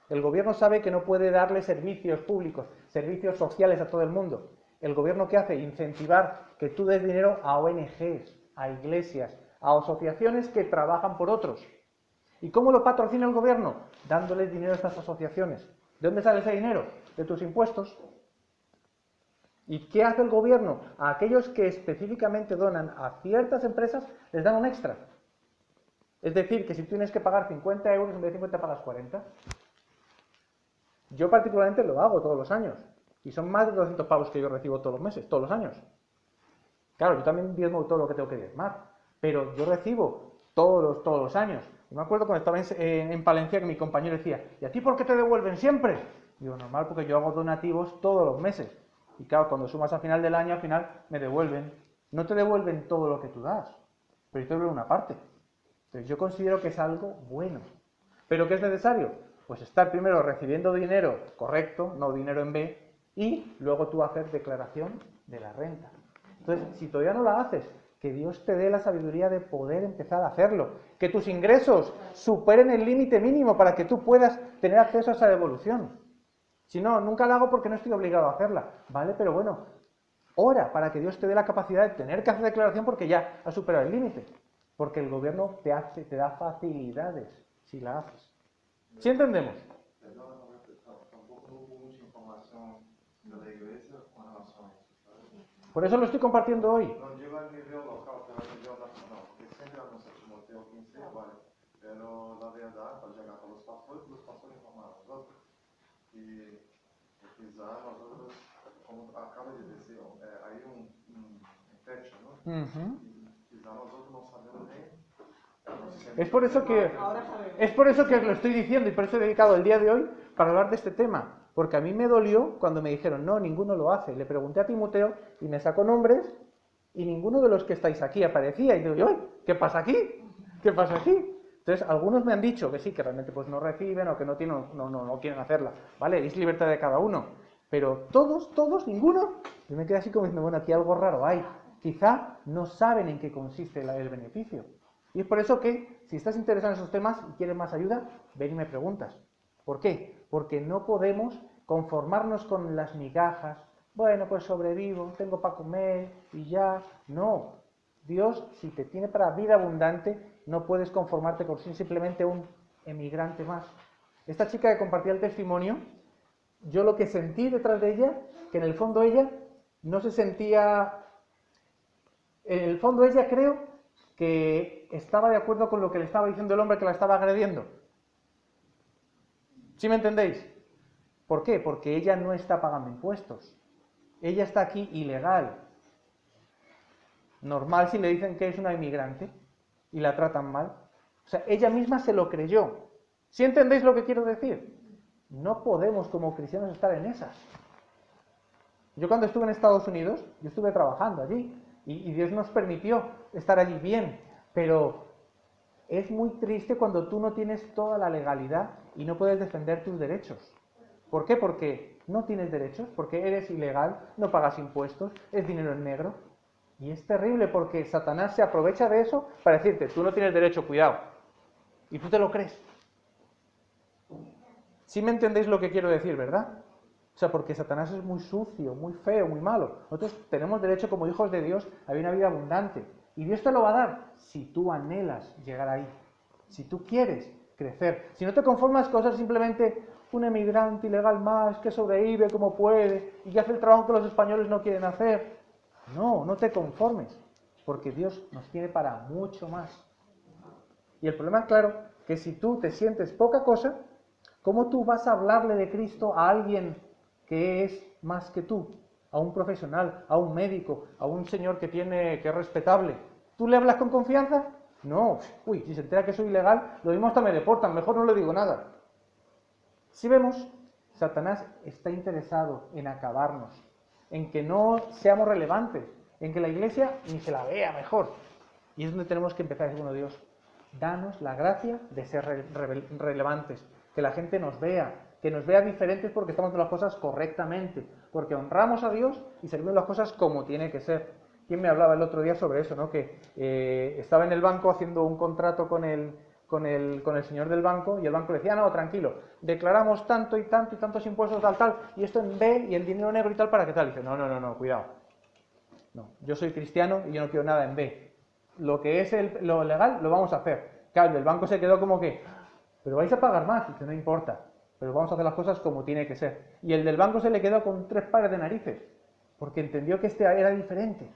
El gobierno sabe que no puede darle servicios públicos, servicios sociales a todo el mundo. ¿El gobierno qué hace? Incentivar que tú des dinero a ONGs, a iglesias, a asociaciones que trabajan por otros. ¿Y cómo lo patrocina el gobierno? Dándoles dinero a estas asociaciones. ¿De dónde sale ese dinero? De tus impuestos. ¿Y qué hace el gobierno? A aquellos que específicamente donan a ciertas empresas, les dan un extra. Es decir, que si tienes que pagar 50 euros, en vez de 50 pagas 40. Yo particularmente lo hago todos los años. Y son más de 200 pavos que yo recibo todos los meses, todos los años. Claro, yo también diezmo todo lo que tengo que diezmar. Pero yo recibo todos los años. Y me acuerdo cuando estaba en Palencia que mi compañero decía, ¿y a ti por qué te devuelven siempre? Digo, normal, porque yo hago donativos todos los meses. Y claro, cuando sumas a final del año, al final me devuelven. No te devuelven todo lo que tú das, pero te devuelven una parte. Entonces yo considero que es algo bueno. ¿Pero qué es necesario? Pues estar primero recibiendo dinero correcto, no dinero en B, y luego tú hacer declaración de la renta. Entonces, si todavía no la haces, que Dios te dé la sabiduría de poder empezar a hacerlo. Que tus ingresos superen el límite mínimo para que tú puedas tener acceso a esa devolución. Si no, nunca la hago porque no estoy obligado a hacerla. ¿Vale? Pero bueno, ora para que Dios te dé la capacidad de tener que hacer declaración porque ya has superado el límite. Porque el gobierno te da facilidades si la haces. ¿Sí entendemos? Tampoco hubo mucha información de la iglesia con relación a eso, ¿sabes? Por eso lo estoy compartiendo hoy. No digo a nivel local, pero a nivel nacional, porque siempre anuncia Timoteo 15, vale. Pero la verdad, para llegar a los pastores informar a nosotros. Y quizá nosotros, como acaba de decir, hay un techo, ¿no? Y quizá nosotros no sabemos bien. Es por eso que os lo estoy diciendo y por eso he dedicado el día de hoy para hablar de este tema. Porque a mí me dolió cuando me dijeron, no, ninguno lo hace. Le pregunté a Timoteo y me sacó nombres y ninguno de los que estáis aquí aparecía. Y digo, ¿qué pasa aquí? ¿Qué pasa aquí? Entonces, algunos me han dicho que sí, que realmente pues no reciben o que no quieren hacerla. ¿Vale? Es libertad de cada uno. Pero todos, ninguno. Yo me quedé así como diciendo, bueno, aquí algo raro hay. Quizá no saben en qué consiste el beneficio. Y es por eso que, si estás interesado en esos temas y quieres más ayuda, ven y me preguntas. ¿Por qué? Porque no podemos conformarnos con las migajas. Bueno, pues sobrevivo, tengo para comer y ya. No. Dios, si te tiene para vida abundante, no puedes conformarte con ser simplemente un emigrante más. Esta chica que compartía el testimonio, yo lo que sentí detrás de ella, que en el fondo ella no se sentía... En el fondo ella creo que estaba de acuerdo con lo que le estaba diciendo el hombre que la estaba agrediendo. ¿Sí me entendéis? ¿Por qué? Porque ella no está pagando impuestos. Ella está aquí ilegal. Normal si le dicen que es una inmigrante y la tratan mal. O sea, ella misma se lo creyó. ¿Sí entendéis lo que quiero decir? No podemos como cristianos estar en esas. Yo cuando estuve en Estados Unidos, yo estuve trabajando allí y Dios nos permitió estar allí bien, pero es muy triste cuando tú no tienes toda la legalidad y no puedes defender tus derechos. ¿Por qué? Porque no tienes derechos, porque eres ilegal, no pagas impuestos, es dinero en negro. Y es terrible porque Satanás se aprovecha de eso para decirte, tú no tienes derecho, cuidado. Y tú te lo crees. ¿Sí me entendéis lo que quiero decir, verdad? O sea, porque Satanás es muy sucio, muy feo, muy malo. Nosotros tenemos derecho como hijos de Dios a vivir una vida abundante. Y Dios te lo va a dar si tú anhelas llegar ahí. Si tú quieres crecer. Si no te conformas con ser simplemente un emigrante ilegal más que sobrevive como puede y que hace el trabajo que los españoles no quieren hacer. No, no te conformes. Porque Dios nos tiene para mucho más. Y el problema es claro que si tú te sientes poca cosa, ¿cómo tú vas a hablarle de Cristo a alguien que es más que tú? A un profesional, a un médico, a un señor que es respetable. ¿Tú le hablas con confianza? No. Uy, si se entera que soy ilegal, lo mismo hasta me deportan, mejor no le digo nada. Si vemos, Satanás está interesado en acabarnos, en que no seamos relevantes, en que la iglesia ni se la vea mejor. Y es donde tenemos que empezar a decir, bueno, Dios, danos la gracia de ser relevantes, que la gente nos vea diferentes porque estamos haciendo las cosas correctamente, porque honramos a Dios y servimos las cosas como tiene que ser. ¿Quién me hablaba el otro día sobre eso, no? Que estaba en el banco haciendo un contrato con el señor del banco y el banco le decía, no, tranquilo, declaramos tanto y tanto y tantos impuestos tal, y esto en B y en dinero negro y tal, ¿para qué tal? Y dice, no, cuidado. No, yo soy cristiano y yo no quiero nada en B. Lo que es lo legal lo vamos a hacer. Claro, el banco se quedó como que, pero vais a pagar más, y que no importa, pero vamos a hacer las cosas como tiene que ser. Y el del banco se le quedó con 3 pares de narices, porque entendió que este era diferente.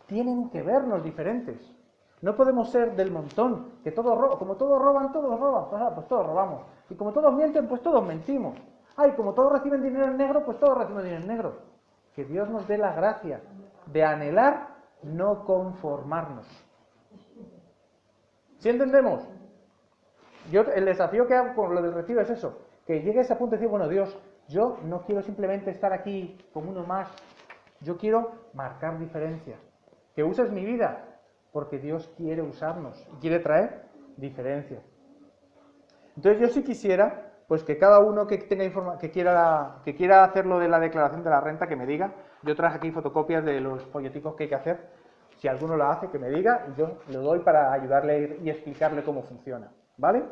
Tienen que vernos diferentes. No podemos ser del montón, que todos roban, como todos roban, pues todos robamos. Y como todos mienten, pues todos mentimos. Y como todos reciben dinero en negro, pues todos reciben dinero en negro. Que Dios nos dé la gracia de anhelar, no conformarnos. ¿Sí entendemos? El desafío que hago con lo del retiro es eso, que llegues a punto de decir, bueno, Dios, yo no quiero simplemente estar aquí como uno más, yo quiero marcar diferencia. Que uses mi vida, porque Dios quiere usarnos y quiere traer diferencia. Entonces yo sí quisiera, pues que cada uno que tenga que quiera hacerlo de la declaración de la renta, que me diga. Yo traje aquí fotocopias de los folleticos que hay que hacer. Si alguno lo hace, que me diga y yo lo doy para ayudarle y explicarle cómo funciona. ¿Vale?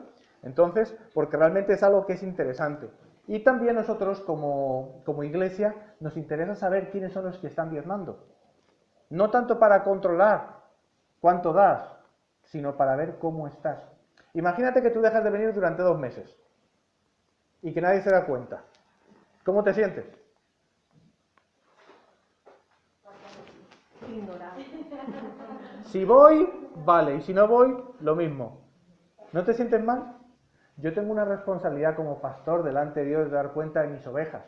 Entonces, porque realmente es algo que es interesante. Y también nosotros, como iglesia, nos interesa saber quiénes son los que están diezmando. No tanto para controlar cuánto das, sino para ver cómo estás. Imagínate que tú dejas de venir durante 2 meses y que nadie se da cuenta. ¿Cómo te sientes? Ignorado. Si voy, vale, y si no voy, lo mismo. ¿No te sientes mal? Yo tengo una responsabilidad como pastor delante de Dios de dar cuenta de mis ovejas.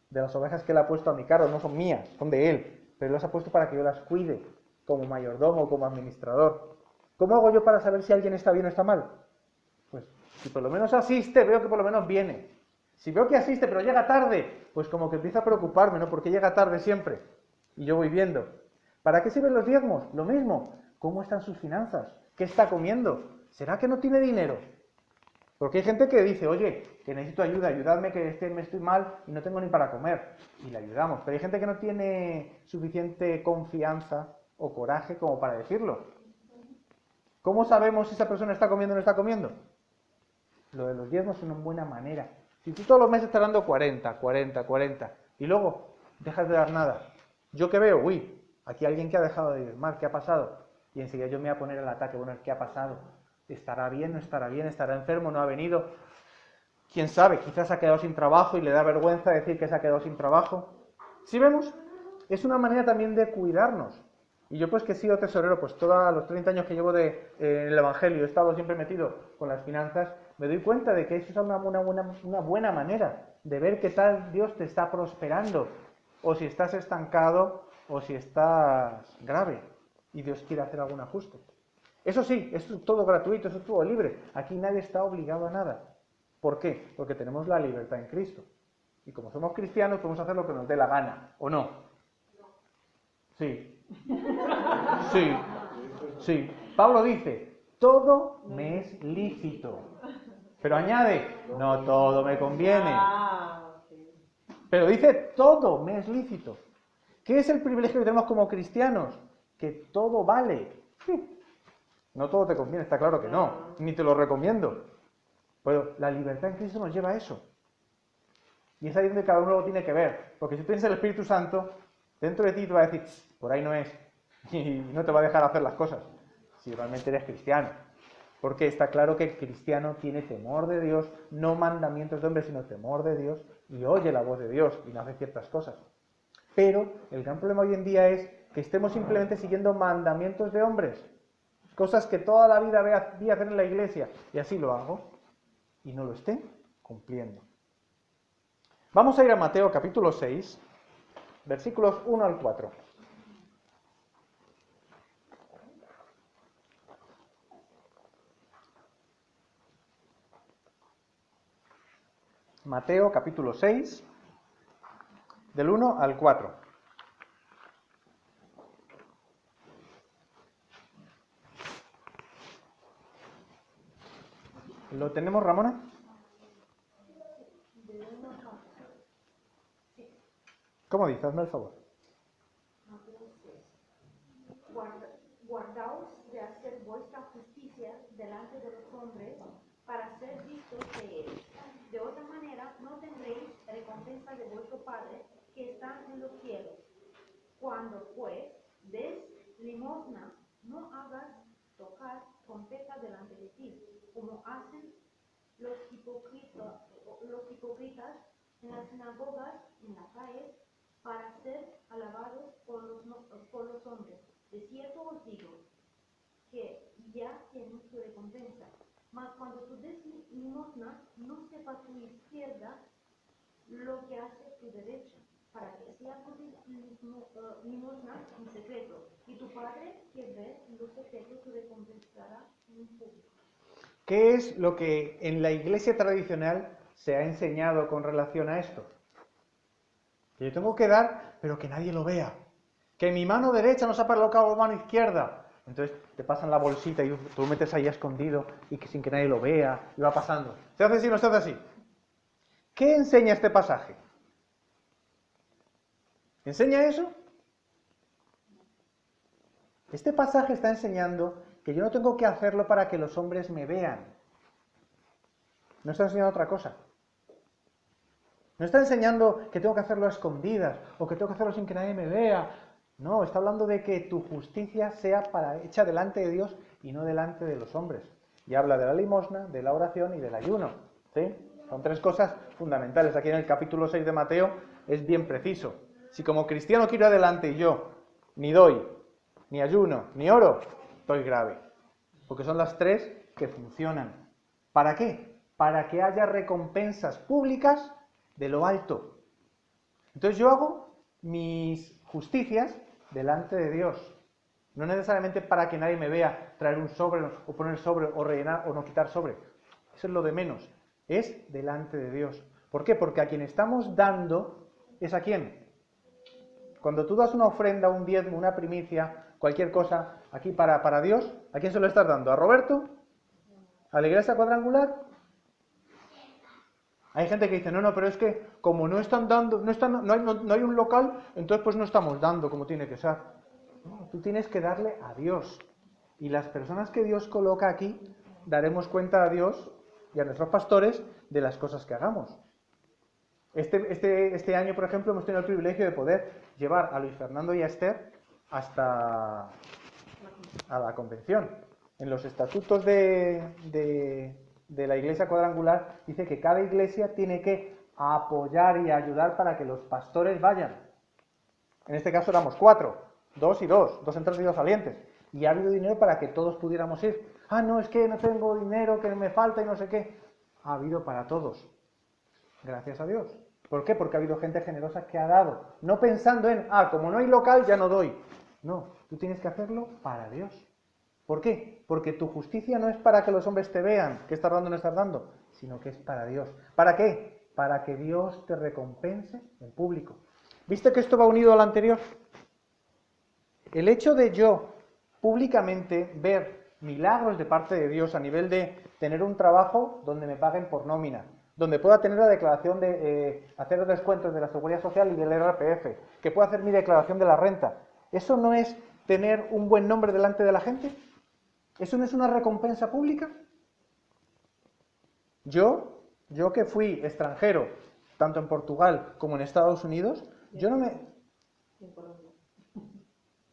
De las ovejas que Él ha puesto a mi cargo, no son mías, son de Él, pero Él las ha puesto para que yo las cuide, como mayordomo, como administrador. ¿Cómo hago yo para saber si alguien está bien o está mal? Pues si por lo menos asiste, veo que por lo menos viene. Si veo que asiste pero llega tarde, pues como que empieza a preocuparme, ¿no? Porque llega tarde siempre. Y yo voy viendo. ¿Para qué sirven los diezmos? Lo mismo. ¿Cómo están sus finanzas? ¿Qué está comiendo? ¿Será que no tiene dinero? Porque hay gente que dice, oye, que necesito ayuda, ayudadme que me estoy mal y no tengo ni para comer. Y le ayudamos. Pero hay gente que no tiene suficiente confianza o coraje como para decirlo. ¿Cómo sabemos si esa persona está comiendo o no está comiendo? Lo de los diezmos es una buena manera. Si tú todos los meses estás dando 40, 40, 40 y luego dejas de dar nada, ¿yo qué veo? Uy, aquí hay alguien que ha dejado de diezmar, ¿qué ha pasado? Y enseguida yo me voy a poner al ataque, bueno, ¿qué ha pasado? ¿Estará bien, no estará bien? ¿Estará enfermo, no ha venido? ¿Quién sabe? Quizás ha quedado sin trabajo y le da vergüenza decir que se ha quedado sin trabajo. ¿Sí vemos? Es una manera también de cuidarnos. Y yo pues que he sido tesorero, pues todos los 30 años que llevo en el Evangelio, he estado siempre metido con las finanzas, me doy cuenta de que eso es una buena manera de ver qué tal Dios te está prosperando, o si estás estancado, o si estás grave, y Dios quiere hacer algún ajuste. Eso sí, esto es todo gratuito, eso es todo libre. Aquí nadie está obligado a nada. ¿Por qué? Porque tenemos la libertad en Cristo. Y como somos cristianos, podemos hacer lo que nos dé la gana, ¿o no? Sí. Sí. Sí. Pablo dice, todo me es lícito. Pero añade, no todo me conviene. Pero dice, todo me es lícito. ¿Qué es el privilegio que tenemos como cristianos? Que todo vale. No todo te conviene, está claro que no. Ni te lo recomiendo. Pero la libertad en Cristo nos lleva a eso. Y es ahí donde cada uno lo tiene que ver. Porque si tú tienes el Espíritu Santo, dentro de ti te va a decir, por ahí no es. Y no te va a dejar hacer las cosas. Si realmente eres cristiano. Porque está claro que el cristiano tiene temor de Dios, no mandamientos de hombres, sino temor de Dios, y oye la voz de Dios y no hace ciertas cosas. Pero el gran problema hoy en día es que estemos simplemente siguiendo mandamientos de hombres. Cosas que toda la vida vi hacer en la iglesia, y así lo hago, y no lo esté cumpliendo. Vamos a ir a Mateo capítulo 6, versículos 1 al 4. Mateo capítulo 6, del 1 al 4. ¿Lo tenemos, Ramona? ¿Cómo dice? Hazme el favor. Guardaos de hacer vuestra justicia delante de los hombres para ser vistos de ellos. De otra manera no tendréis recompensa de vuestro Padre que está en los cielos. Cuando pues des limosna, no hagas tocar trompeta delante de ti, como hacen los hipócritas en las sinagogas, en las calles, para ser alabados por los hombres. De cierto os digo que ya tienen su recompensa. Mas cuando tú des limosna, no sepa tu izquierda lo que hace tu derecha, para que sea tu limosna en secreto. Y tu Padre, que ve en lo secreto, te recompensará en público. ¿Qué es lo que en la iglesia tradicional se ha enseñado con relación a esto? Que yo tengo que dar, pero que nadie lo vea. Que mi mano derecha no sepa lo que hago la mano izquierda. Entonces te pasan la bolsita y tú lo metes ahí escondido y que sin que nadie lo vea y va pasando. ¿Se hace así o no se hace así? ¿Qué enseña este pasaje? ¿Enseña eso? Este pasaje está enseñando que yo no tengo que hacerlo para que los hombres me vean. No está enseñando otra cosa. No está enseñando que tengo que hacerlo a escondidas o que tengo que hacerlo sin que nadie me vea. No, está hablando de que tu justicia sea hecha delante de Dios y no delante de los hombres. Y habla de la limosna, de la oración y del ayuno. ¿Sí? Son tres cosas fundamentales. Aquí en el capítulo 6 de Mateo es bien preciso. Si como cristiano quiero adelante y yo ni doy, ni ayuno, ni oro, estoy grave. Porque son las tres que funcionan. ¿Para qué? Para que haya recompensas públicas de lo alto. Entonces yo hago mis justicias delante de Dios. No necesariamente para que nadie me vea traer un sobre o poner sobre o rellenar o no quitar sobre. Eso es lo de menos. Es delante de Dios. ¿Por qué? Porque a quien estamos dando es a quién. Cuando tú das una ofrenda, un diezmo, una primicia, cualquier cosa aquí para Dios, ¿a quién se lo estás dando? ¿A Roberto? ¿A la iglesia cuadrangular? Hay gente que dice, no, pero es que como no están dando, no hay un local, entonces pues no estamos dando como tiene que ser. No, tú tienes que darle a Dios. Y las personas que Dios coloca aquí, daremos cuenta a Dios y a nuestros pastores de las cosas que hagamos. Este año, por ejemplo, hemos tenido el privilegio de poder llevar a Luis Fernando y a Esther hasta a la convención. En los estatutos de la iglesia cuadrangular dice que cada iglesia tiene que apoyar y ayudar para que los pastores vayan. En este caso éramos 4, 2 y 2, 2 entradas y 2 salientes. Y ha habido dinero para que todos pudiéramos ir. Ah, no, es que no tengo dinero, que me falta y no sé qué. Ha habido para todos. Gracias a Dios. ¿Por qué? Porque ha habido gente generosa que ha dado. No pensando en, como no hay local, ya no doy. No, tú tienes que hacerlo para Dios. ¿Por qué? Porque tu justicia no es para que los hombres te vean que estás dando o no estás dando, sino que es para Dios. ¿Para qué? Para que Dios te recompense en público. ¿Viste que esto va unido al anterior? El hecho de yo públicamente ver milagros de parte de Dios a nivel de tener un trabajo donde me paguen por nómina, donde pueda tener la declaración de hacer los descuentos de la Seguridad Social y del RPF, que pueda hacer mi declaración de la renta, ¿eso no es tener un buen nombre delante de la gente? ¿Eso no es una recompensa pública? Yo que fui extranjero, tanto en Portugal como en Estados Unidos, yo no me...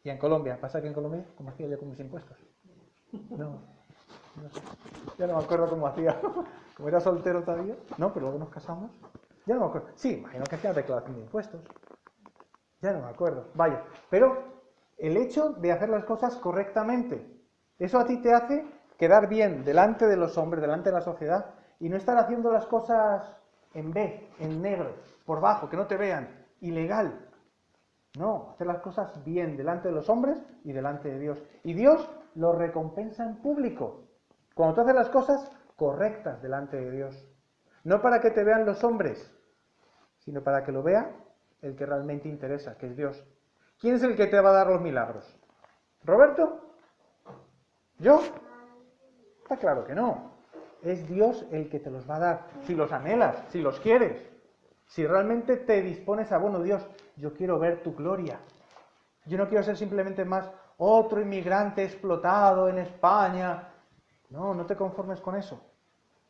Y en Colombia, pasa que en Colombia, ¿cómo hacía yo con mis impuestos? No sé. Ya no me acuerdo cómo hacía. Como era soltero todavía. No, pero luego nos casamos. Ya no me acuerdo. Sí, imagino que hacía declaración de impuestos. Ya no me acuerdo. Vaya, pero el hecho de hacer las cosas correctamente, eso a ti te hace quedar bien delante de los hombres, delante de la sociedad, y no estar haciendo las cosas en B, en negro, por bajo, que no te vean, ilegal. No, hacer las cosas bien delante de los hombres y delante de Dios. Y Dios lo recompensa en público. Cuando tú haces las cosas correctas delante de Dios. No para que te vean los hombres, sino para que lo vea el que realmente interesa, que es Dios. ¿Quién es el que te va a dar los milagros? ¿Roberto? ¿Yo? Está claro que no. Es Dios el que te los va a dar. Si los anhelas, si los quieres. Si realmente te dispones a, bueno, Dios, yo quiero ver tu gloria. Yo no quiero ser simplemente más otro inmigrante explotado en España. No, no te conformes con eso.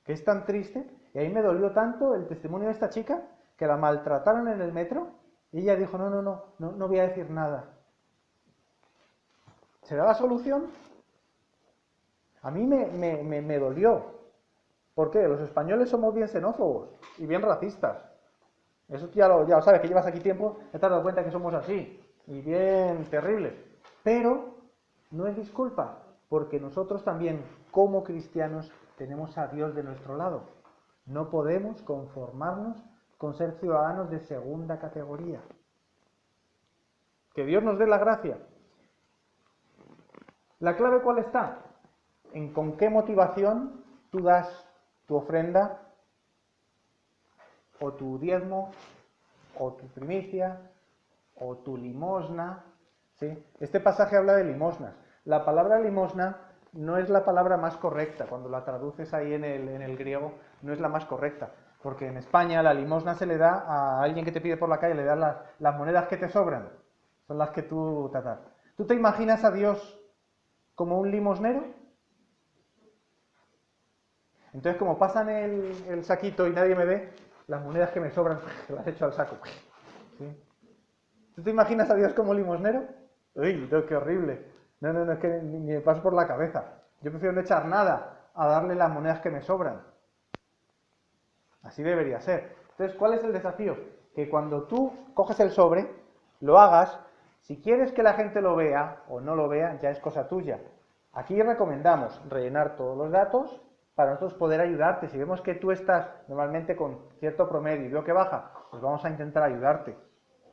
Que es tan triste. Y ahí me dolió tanto el testimonio de esta chica que la maltrataron en el metro y ella dijo, no voy a decir nada. ¿Será la solución? A mí me dolió. ¿Por qué? Los españoles somos bien xenófobos y bien racistas. Eso ya lo sabes, que llevas aquí tiempo, te has dado cuenta que somos así, y bien terribles. Pero no es disculpa, porque nosotros también, como cristianos, tenemos a Dios de nuestro lado. No podemos conformarnos con ser ciudadanos de segunda categoría. Que Dios nos dé la gracia. ¿La clave cuál está? En con qué motivación tú das tu ofrenda, o tu diezmo, o tu primicia, o tu limosna. ¿Sí? Este pasaje habla de limosnas. La palabra limosna no es la palabra más correcta. Cuando la traduces ahí en el griego, no es la más correcta. Porque en España la limosna se le da a alguien que te pide por la calle, le das las monedas que te sobran. Son las que tú te das. ¿Tú te imaginas a Dios como un limosnero? Entonces, como pasan el saquito y nadie me ve, las monedas que me sobran, las echo al saco. ¿Sí? ¿Tú te imaginas a Dios como limosnero? Uy, no, qué horrible. No, es que ni me paso por la cabeza. Yo prefiero no echar nada a darle las monedas que me sobran. Así debería ser. Entonces, ¿cuál es el desafío? Que cuando tú coges el sobre, lo hagas, si quieres que la gente lo vea o no lo vea, ya es cosa tuya. Aquí recomendamos rellenar todos los datos para nosotros poder ayudarte. Si vemos que tú estás normalmente con cierto promedio y veo que baja, pues vamos a intentar ayudarte,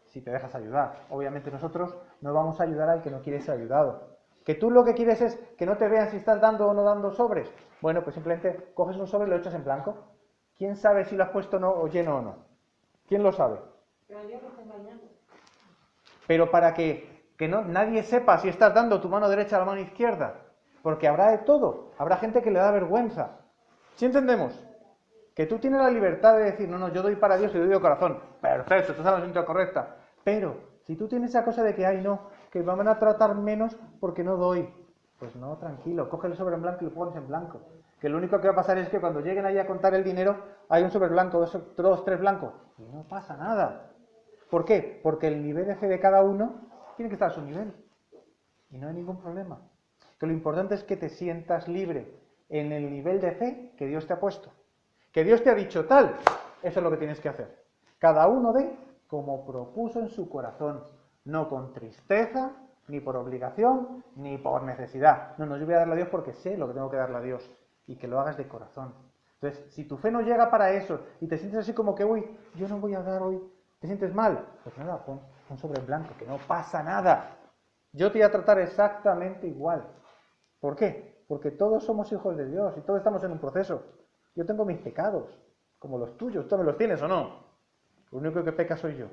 si te dejas ayudar. Obviamente nosotros no vamos a ayudar al que no quiere ser ayudado. Que tú lo que quieres es que no te vean si estás dando o no dando sobres. Bueno, pues simplemente coges un sobre y lo echas en blanco. ¿Quién sabe si lo has puesto o lleno o no? ¿Quién lo sabe? Pero yo lo estoy bañando. Pero para que nadie sepa si estás dando tu mano derecha a la mano izquierda, porque habrá de todo, habrá gente que le da vergüenza. ¿Sí entendemos? Que tú tienes la libertad de decir, no, yo doy para Dios y doy de corazón. Perfecto, estás en la sitio correcta. Pero si tú tienes esa cosa de que, ay no, que me van a tratar menos porque no doy, pues no, tranquilo, coge el sobre en blanco y lo pones en blanco. Que lo único que va a pasar es que cuando lleguen ahí a contar el dinero, hay un sobre blanco, dos, tres blancos, y no pasa nada. ¿Por qué? Porque el nivel de fe de cada uno tiene que estar a su nivel. Y no hay ningún problema. Que lo importante es que te sientas libre en el nivel de fe que Dios te ha puesto. Que Dios te ha dicho tal, eso es lo que tienes que hacer. Cada uno dé como propuso en su corazón, no con tristeza, ni por obligación, ni por necesidad. No, yo voy a darle a Dios porque sé lo que tengo que darle a Dios, y que lo hagas de corazón. Entonces, si tu fe no llega para eso, y te sientes así como que, uy, yo no voy a dar hoy, ¿te sientes mal? Pues nada, pon sobre en blanco, que no pasa nada. Yo te voy a tratar exactamente igual. ¿Por qué? Porque todos somos hijos de Dios, y todos estamos en un proceso. Yo tengo mis pecados, como los tuyos. ¿Tú me los tienes o no? Lo único que peca soy yo.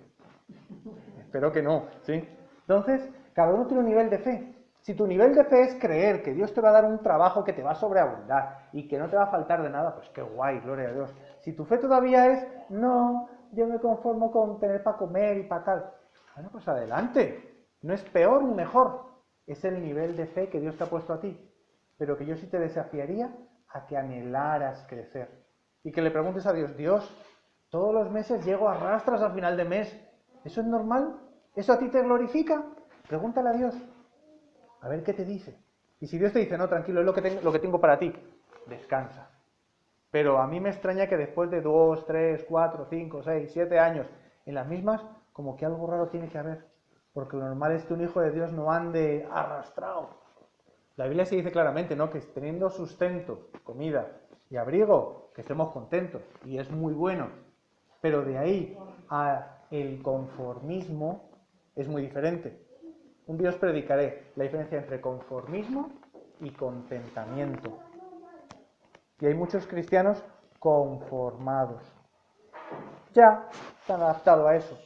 Espero que no, ¿sí? Entonces, cada uno tiene un nivel de fe. Si tu nivel de fe es creer que Dios te va a dar un trabajo que te va a sobreabundar y que no te va a faltar de nada, pues qué guay, gloria a Dios. Si tu fe todavía es, no, yo me conformo con tener para comer y para tal, bueno, pues adelante. No es peor ni mejor. Es el nivel de fe que Dios te ha puesto a ti. Pero que yo sí te desafiaría a que anhelaras crecer. Y que le preguntes a Dios, Dios, todos los meses llego a rastras al final de mes. ¿Eso es normal? ¿Eso a ti te glorifica? Pregúntale a Dios. A ver qué te dice. Y si Dios te dice, no, tranquilo, es lo que tengo para ti, descansa. Pero a mí me extraña que después de 2, 3, 4, 5, 6, 7 años en las mismas, como que algo raro tiene que haber. Porque lo normal es que un hijo de Dios no ande arrastrado. La Biblia se dice claramente, ¿no? Que teniendo sustento, comida y abrigo, que estemos contentos. Y es muy bueno. Pero de ahí a el conformismo es muy diferente. Un día os predicaré la diferencia entre conformismo y contentamiento. Y hay muchos cristianos conformados. Ya se han adaptado a eso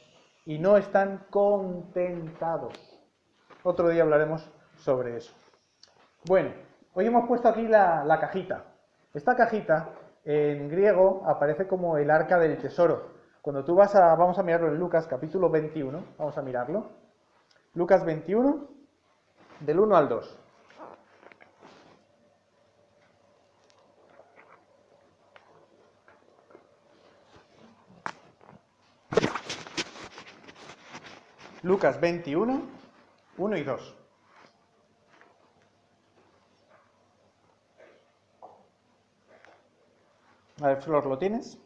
y no están contentados. Otro día hablaremos sobre eso. Bueno, hoy hemos puesto aquí la cajita. Esta cajita en griego aparece como el arca del tesoro. Cuando tú vamos a mirarlo en Lucas capítulo 21, vamos a mirarlo. Lucas 21, del 1 al 2. Lucas 21, 1 y 2. A ver, Flor, ¿lo tienes?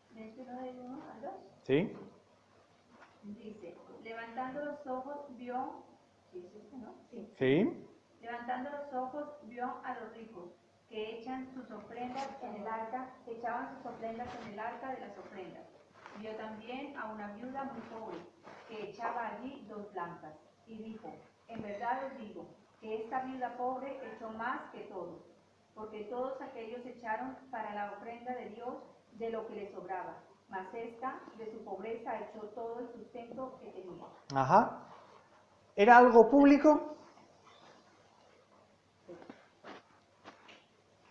¿Del 1 al 2? Sí. Dice, levantando los ojos vio, ¿sí es este, no? Sí. Sí. Levantando los ojos vio a los ricos que echan sus ofrendas en el arca, que echaban sus ofrendas en el arca de las ofrendas. Vio también a una viuda muy pobre que echaba allí 2 blancas y dijo, en verdad os digo que esta viuda pobre echó más que todos, porque todos aquellos echaron para la ofrenda de Dios de lo que le sobraba, mas esta de su pobreza echó todo el sustento que tenía. Ajá. ¿Era algo público?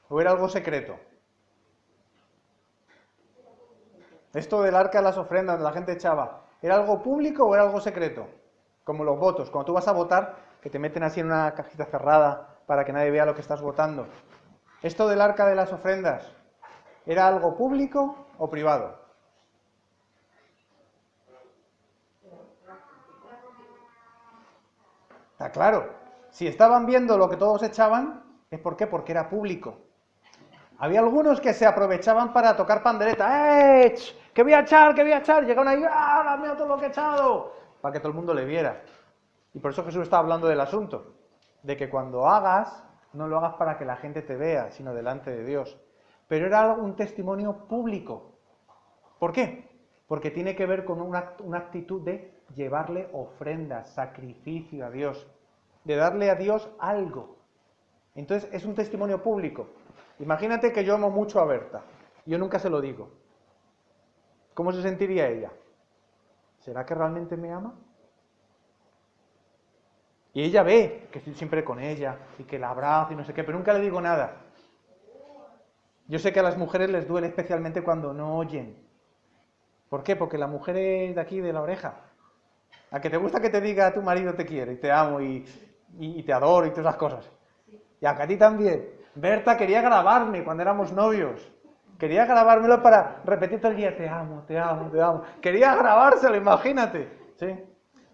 ¿O era algo secreto? Esto del arca de las ofrendas, la gente echaba, ¿era algo público o era algo secreto? Como los votos, cuando tú vas a votar, que te meten así en una cajita cerrada para que nadie vea lo que estás votando. ¿Esto del arca de las ofrendas era algo público o privado? Está claro. Si estaban viendo lo que todos echaban, ¿es por qué? Porque era público. Había algunos que se aprovechaban para tocar pandereta. ¡Eh! ¡Que voy a echar, que voy a echar! Llegaban ahí, ¡ah, mira todo lo que he echado! Para que todo el mundo le viera. Y por eso Jesús está hablando del asunto. De que cuando hagas, no lo hagas para que la gente te vea, sino delante de Dios. Pero era un testimonio público. ¿Por qué? Porque tiene que ver con una actitud de llevarle ofrendas, sacrificio a Dios. De darle a Dios algo. Entonces es un testimonio público. Imagínate que yo amo mucho a Berta. Yo nunca se lo digo. ¿Cómo se sentiría ella? ¿Será que realmente me ama? Y ella ve que estoy siempre con ella y que la abrazo y no sé qué, pero nunca le digo nada. Yo sé que a las mujeres les duele especialmente cuando no oyen. ¿Por qué? Porque la mujer es de aquí, de la oreja. ¿A que te gusta que te diga tu marido te quiere y te amo y te adoro y todas esas cosas? Y a ti también. Berta quería grabarme cuando éramos novios. Quería grabármelo para repetir todo el día, te amo, te amo, te amo. Quería grabárselo, imagínate. ¿Sí?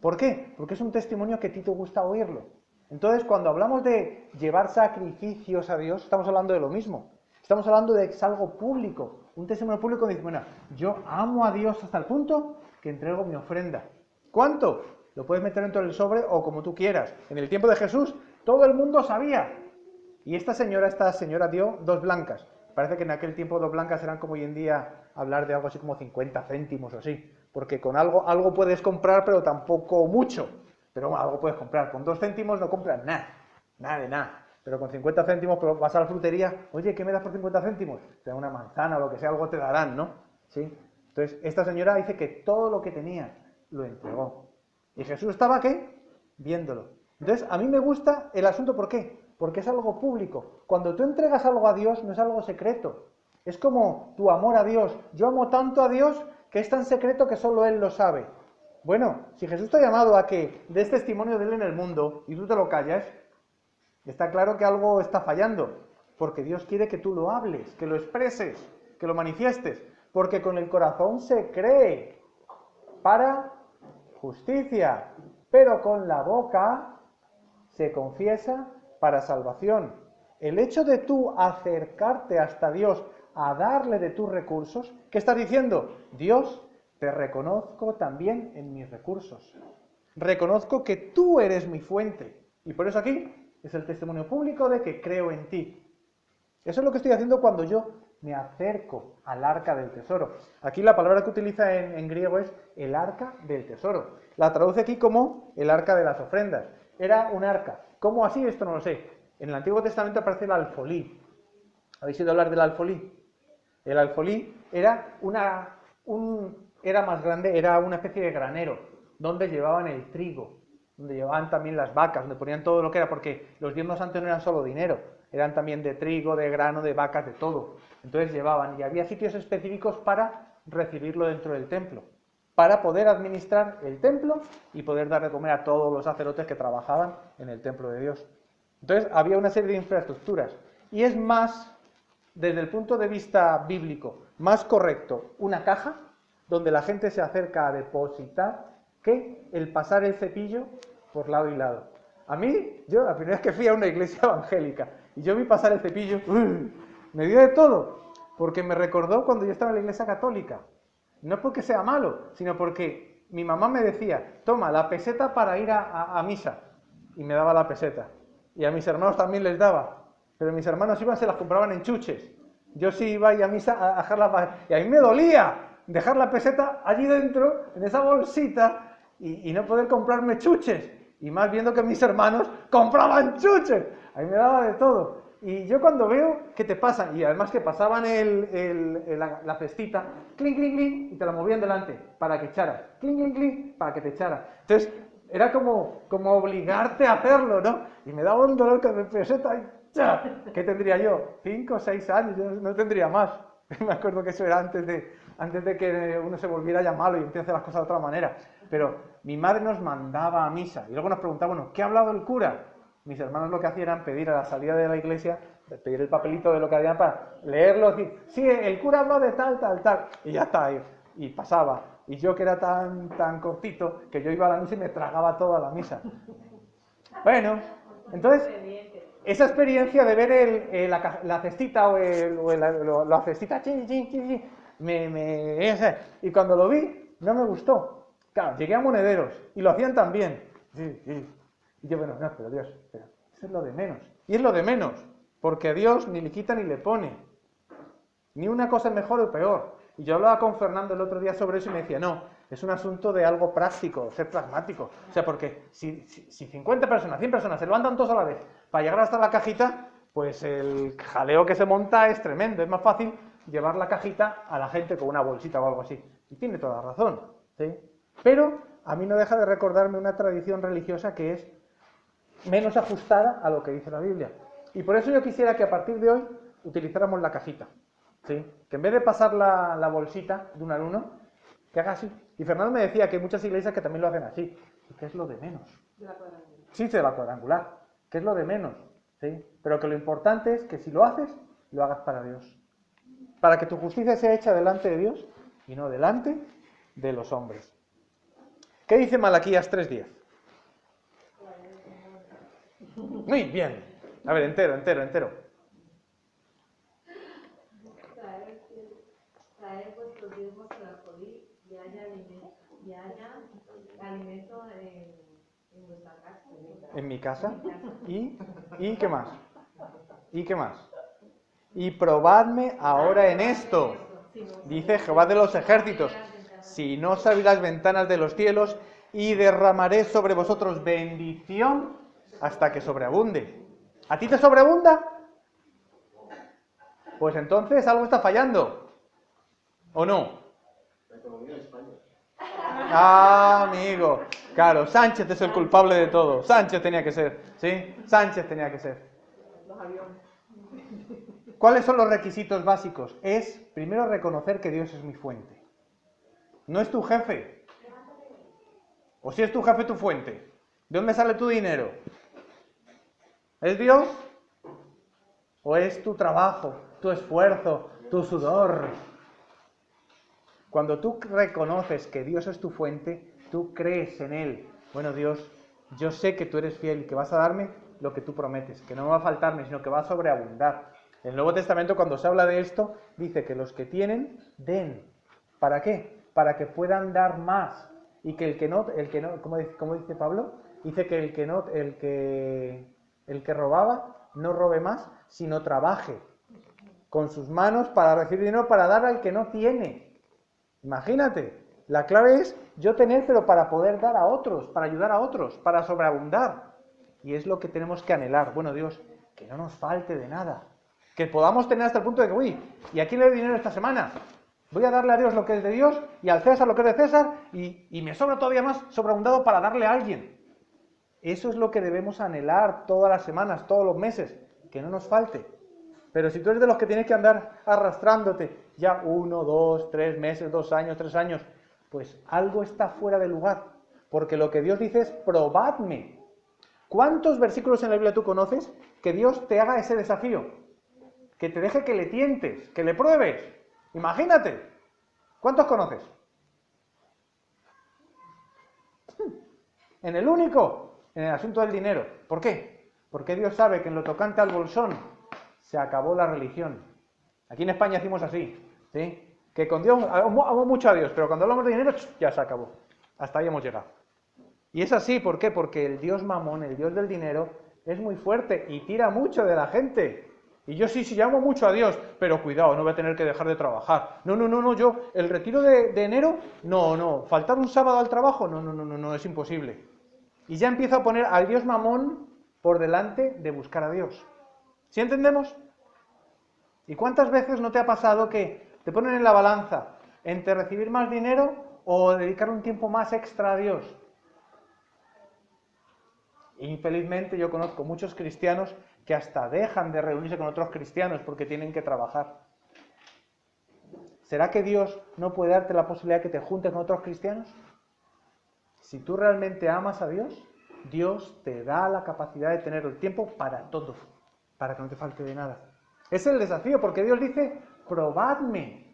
¿Por qué? Porque es un testimonio que a ti te gusta oírlo. Entonces, cuando hablamos de llevar sacrificios a Dios, estamos hablando de lo mismo. Estamos hablando de que es algo público. Un testimonio público dice, bueno, yo amo a Dios hasta el punto que entrego mi ofrenda. ¿Cuánto? Lo puedes meter dentro del sobre o como tú quieras. En el tiempo de Jesús, todo el mundo sabía. Y esta señora dio 2 blancas. Parece que en aquel tiempo 2 blancas eran como hoy en día hablar de algo así como 50 céntimos o así. Porque con algo puedes comprar, pero tampoco mucho. Pero bueno, algo puedes comprar. Con 2 céntimos no compras nada. Nada de nada. Pero con 50 céntimos vas a la frutería. Oye, ¿qué me das por 50 céntimos? Te dan una manzana o lo que sea, algo te darán, ¿no? ¿Sí? Entonces, esta señora dice que todo lo que tenía lo entregó. ¿Y Jesús estaba qué? Viéndolo. Entonces, a mí me gusta el asunto, ¿por qué? Porque es algo público. Cuando tú entregas algo a Dios, no es algo secreto. Es como tu amor a Dios. Yo amo tanto a Dios que es tan secreto que solo Él lo sabe. Bueno, si Jesús te ha llamado a que des testimonio de Él en el mundo y tú te lo callas, está claro que algo está fallando. Porque Dios quiere que tú lo hables, que lo expreses, que lo manifiestes. Porque con el corazón se cree para justicia, pero con la boca se confiesa para salvación. El hecho de tú acercarte hasta Dios a darle de tus recursos, ¿qué estás diciendo? Dios, te reconozco también en mis recursos. Reconozco que tú eres mi fuente. Y por eso aquí es el testimonio público de que creo en ti. Eso es lo que estoy haciendo cuando yo me acerco al arca del tesoro. Aquí la palabra que utiliza en griego es el arca del tesoro. La traduce aquí como el arca de las ofrendas. Era un arca. ¿Cómo así? Esto no lo sé. En el Antiguo Testamento aparece el alfolí. ¿Habéis oído hablar del alfolí? El alfolí era era más grande, era una especie de granero, donde llevaban el trigo, donde llevaban también las vacas, donde ponían todo lo que era, porque los diezmos antes no eran solo dinero, eran también de trigo, de grano, de vacas, de todo. Entonces llevaban, y había sitios específicos para recibirlo dentro del templo, para poder administrar el templo y poder dar de comer a todos los sacerdotes que trabajaban en el templo de Dios. Entonces había una serie de infraestructuras, y es más, desde el punto de vista bíblico, más correcto una caja donde la gente se acerca a depositar que el pasar el cepillo por lado y lado. A mí, yo la primera vez que fui a una iglesia evangélica y yo vi pasar el cepillo, me dio de todo, porque me recordó cuando yo estaba en la iglesia católica. No es porque sea malo, sino porque mi mamá me decía, toma la peseta para ir a misa, y me daba la peseta. Y a mis hermanos también les daba, pero mis hermanos iban, se las compraban en chuches. Yo sí iba a misa a dejarla, y a mí me dolía dejar la peseta allí dentro, en esa bolsita, y no poder comprarme chuches. Y más viendo que mis hermanos compraban chuches. A mí me daba de todo. Y yo cuando veo que te pasan, y además que pasaban la cestita, clink, clink, clink, y te la movían delante para que echaras. Clink, clink, clink, para que te echaras. Entonces, era como obligarte a hacerlo, ¿no? Y me daba un dolor que me peseta y ¡cha! ¿Qué tendría yo? 5 o 6 años, yo no tendría más. Me acuerdo que eso era antes de que uno se volviera ya malo y empiece a hacer las cosas de otra manera. Pero mi madre nos mandaba a misa y luego nos preguntaba, bueno, ¿qué ha hablado el cura? mis hermanos lo que hacían era pedir a la salida de la iglesia, pedir el papelito de lo que había para leerlo, decir, sí, el cura habló de tal, tal, tal, y ya está, y pasaba. Y yo que era tan cortito, que yo iba a la misa y me tragaba toda la misa. Bueno, entonces, esa experiencia de ver la cestita la cestita, y cuando lo vi, no me gustó. Claro, llegué a Monederos y lo hacían también. Y yo, bueno, no, pero Dios, eso es lo de menos. Y es lo de menos, porque a Dios ni le quita ni le pone. Ni una cosa es mejor o peor. Y yo hablaba con Fernando el otro día sobre eso y me decía, no, es un asunto de algo práctico, ser pragmático. O sea, porque si 50 personas, 100 personas se levantan todos a la vez para llegar hasta la cajita, pues el jaleo que se monta es tremendo. Es más fácil llevar la cajita a la gente con una bolsita o algo así. Y tiene toda la razón, ¿sí? Pero a mí no deja de recordarme una tradición religiosa que es menos ajustada a lo que dice la Biblia. Y por eso yo quisiera que a partir de hoy utilizáramos la cajita. ¿Sí? Que en vez de pasar la bolsita de uno en uno, que haga así. Y Fernando me decía que hay muchas iglesias que también lo hacen así. ¿Y qué es lo de menos? De la cuadrangular. Sí, de la cuadrangular. ¿Qué es lo de menos? ¿Sí? Pero que lo importante es que si lo haces, lo hagas para Dios. Para que tu justicia sea hecha delante de Dios y no delante de los hombres. ¿Qué dice Malaquías 3:10? Muy bien. A ver, entero. Traer vuestros diezmos al alfolí y haya alimento en vuestra casa. En mi casa. ¿Y qué más? ¿Y qué más? Y probadme ahora en esto, dice Jehová de los ejércitos, si no os abrí las ventanas de los cielos y derramaré sobre vosotros bendición hasta que sobreabunde. ¿A ti te sobreabunda? Pues entonces algo está fallando. ¿O no? La economía de España. Ah, amigo. Claro, Sánchez es el culpable de todo. Sánchez tenía que ser, ¿sí? Sánchez tenía que ser. Los aviones. ¿Cuáles son los requisitos básicos? Es, primero, reconocer que Dios es mi fuente. No es tu jefe. ¿O si es tu jefe tu fuente? ¿De dónde sale tu dinero? ¿Es Dios? ¿O es tu trabajo, tu esfuerzo, tu sudor? Cuando tú reconoces que Dios es tu fuente, tú crees en Él. Bueno, Dios, yo sé que tú eres fiel y que vas a darme lo que tú prometes, que no me va a faltarme, sino que va a sobreabundar. En el Nuevo Testamento, cuando se habla de esto, dice que los que tienen, den. ¿Para qué? Para que puedan dar más. Y que el que no, ¿cómo dice Pablo? Dice que el que robaba no robe más, sino trabaje con sus manos para recibir dinero, para dar al que no tiene. Imagínate, la clave es yo tener, pero para poder dar a otros, para ayudar a otros, para sobreabundar. Y es lo que tenemos que anhelar. Bueno, Dios, que no nos falte de nada. Que podamos tener hasta el punto de que, uy, ¿y a quién le doy dinero esta semana? Voy a darle a Dios lo que es de Dios y al César lo que es de César y me sobra todavía más sobreabundado para darle a alguien. Eso es lo que debemos anhelar todas las semanas, todos los meses, que no nos falte. Pero si tú eres de los que tienes que andar arrastrándote ya 1, 2, 3 meses, 2 años, 3 años, pues algo está fuera de lugar. Porque lo que Dios dice es, probadme. ¿Cuántos versículos en la Biblia tú conoces que Dios te haga ese desafío? Que te deje que le tientes, que le pruebes. Imagínate. ¿Cuántos conoces? En el único, en el asunto del dinero. ¿Por qué? Porque Dios sabe que en lo tocante al bolsón se acabó la religión. Aquí en España decimos así, ¿sí? Que con Dios, amo mucho a Dios, pero cuando hablamos de dinero, ya se acabó. Hasta ahí hemos llegado. Y es así, ¿por qué? Porque el Dios mamón, el Dios del dinero, es muy fuerte y tira mucho de la gente. Y yo sí llamo mucho a Dios, pero cuidado, no voy a tener que dejar de trabajar. No, yo, el retiro de enero, no, faltar un sábado al trabajo, no, es imposible. Y ya empiezo a poner al Dios mamón por delante de buscar a Dios. ¿Sí entendemos? ¿Y cuántas veces no te ha pasado que te ponen en la balanza entre recibir más dinero o dedicar un tiempo más extra a Dios? Infelizmente yo conozco muchos cristianos que hasta dejan de reunirse con otros cristianos porque tienen que trabajar. ¿Será que Dios no puede darte la posibilidad de que te juntes con otros cristianos? Si tú realmente amas a Dios, Dios te da la capacidad de tener el tiempo para todo, para que no te falte de nada. Es el desafío, porque Dios dice, probadme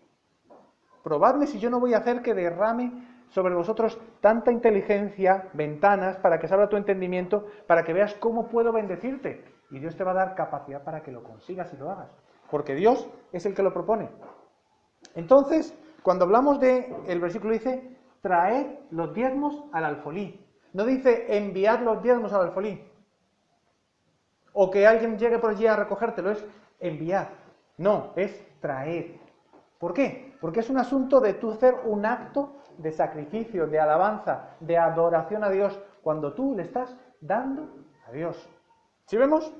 si yo no voy a hacer que derrame sobre vosotros tanta inteligencia, ventanas, para que se abra tu entendimiento, para que veas cómo puedo bendecirte. Y Dios te va a dar capacidad para que lo consigas y lo hagas, porque Dios es el que lo propone. Entonces, cuando hablamos el versículo dice, traed los diezmos al alfolí. No dice, enviad los diezmos al alfolí. O que alguien llegue por allí a recogértelo, es enviad. No, es traed. ¿Por qué? Porque es un asunto de tú hacer un acto de sacrificio, de alabanza, de adoración a Dios, cuando tú le estás dando a Dios. ¿Sí vemos?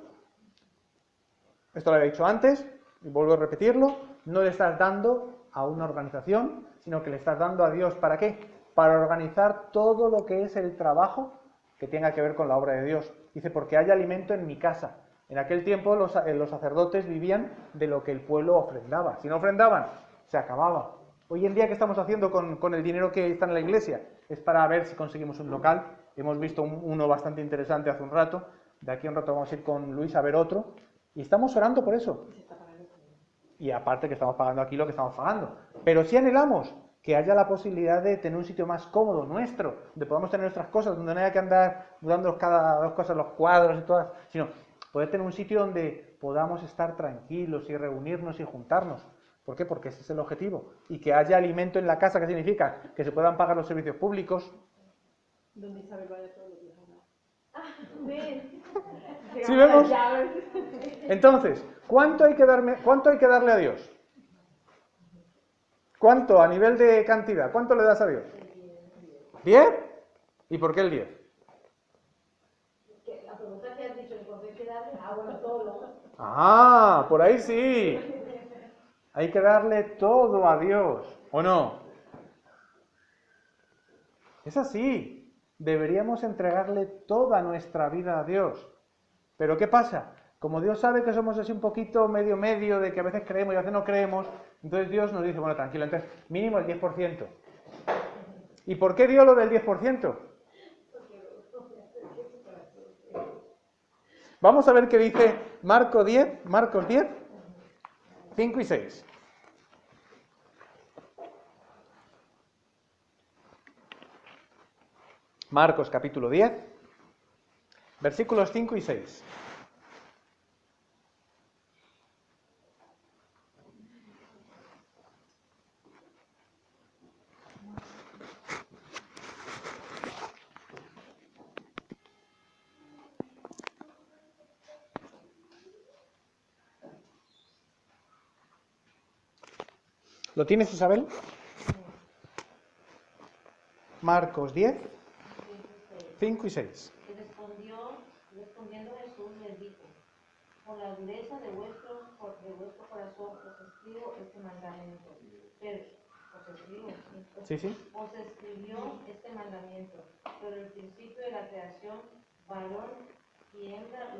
Esto lo había dicho antes, y vuelvo a repetirlo, no le estás dando a una organización, sino que le estás dando a Dios. ¿Para qué? Para organizar todo lo que es el trabajo que tenga que ver con la obra de Dios. Dice, porque hay alimento en mi casa. En aquel tiempo los sacerdotes vivían de lo que el pueblo ofrendaba. Si no ofrendaban, se acababa. Hoy en día, ¿qué estamos haciendo con el dinero que está en la iglesia? Es para ver si conseguimos un local. Hemos visto uno bastante interesante hace un rato. De aquí a un rato vamos a ir con Luis a ver otro. Y estamos orando por eso. Y aparte que estamos pagando aquí lo que estamos pagando. Pero si anhelamos que haya la posibilidad de tener un sitio más cómodo, nuestro, donde podamos tener nuestras cosas, donde no haya que andar dando cada dos cosas los cuadros y todas, sino poder tener un sitio donde podamos estar tranquilos y reunirnos y juntarnos. ¿Por qué? Porque ese es el objetivo. Y que haya alimento en la casa, ¿qué significa? Que se puedan pagar los servicios públicos. Donde Isabel vaya todos los días a hablar. ¿Sí vemos? Entonces, ¿cuánto hay que darle a Dios? ¿Cuánto a nivel de cantidad? ¿Cuánto le das a Dios? 10. ¿Y por qué el 10? La pregunta que has dicho, ¿cuánto hay que darle? Bueno, todo. Ah, por ahí sí. Hay que darle todo a Dios, ¿o no? Es así. Deberíamos entregarle toda nuestra vida a Dios. Pero ¿qué pasa? Como Dios sabe que somos así un poquito medio, de que a veces creemos y a veces no creemos, entonces Dios nos dice, bueno, tranquilo, entonces mínimo el 10%. ¿Y por qué dio lo del 10%? Vamos a ver qué dice Marcos 10, 5 y 6. Marcos capítulo 10, versículos 5 y 6. ¿Lo tienes, Isabel? Marcos 10, 5 y 6. Respondiendo Jesús les dijo, por la dureza de vuestro corazón os escribo este mandamiento. Os escribió este mandamiento, pero el principio de la creación, varón y hembra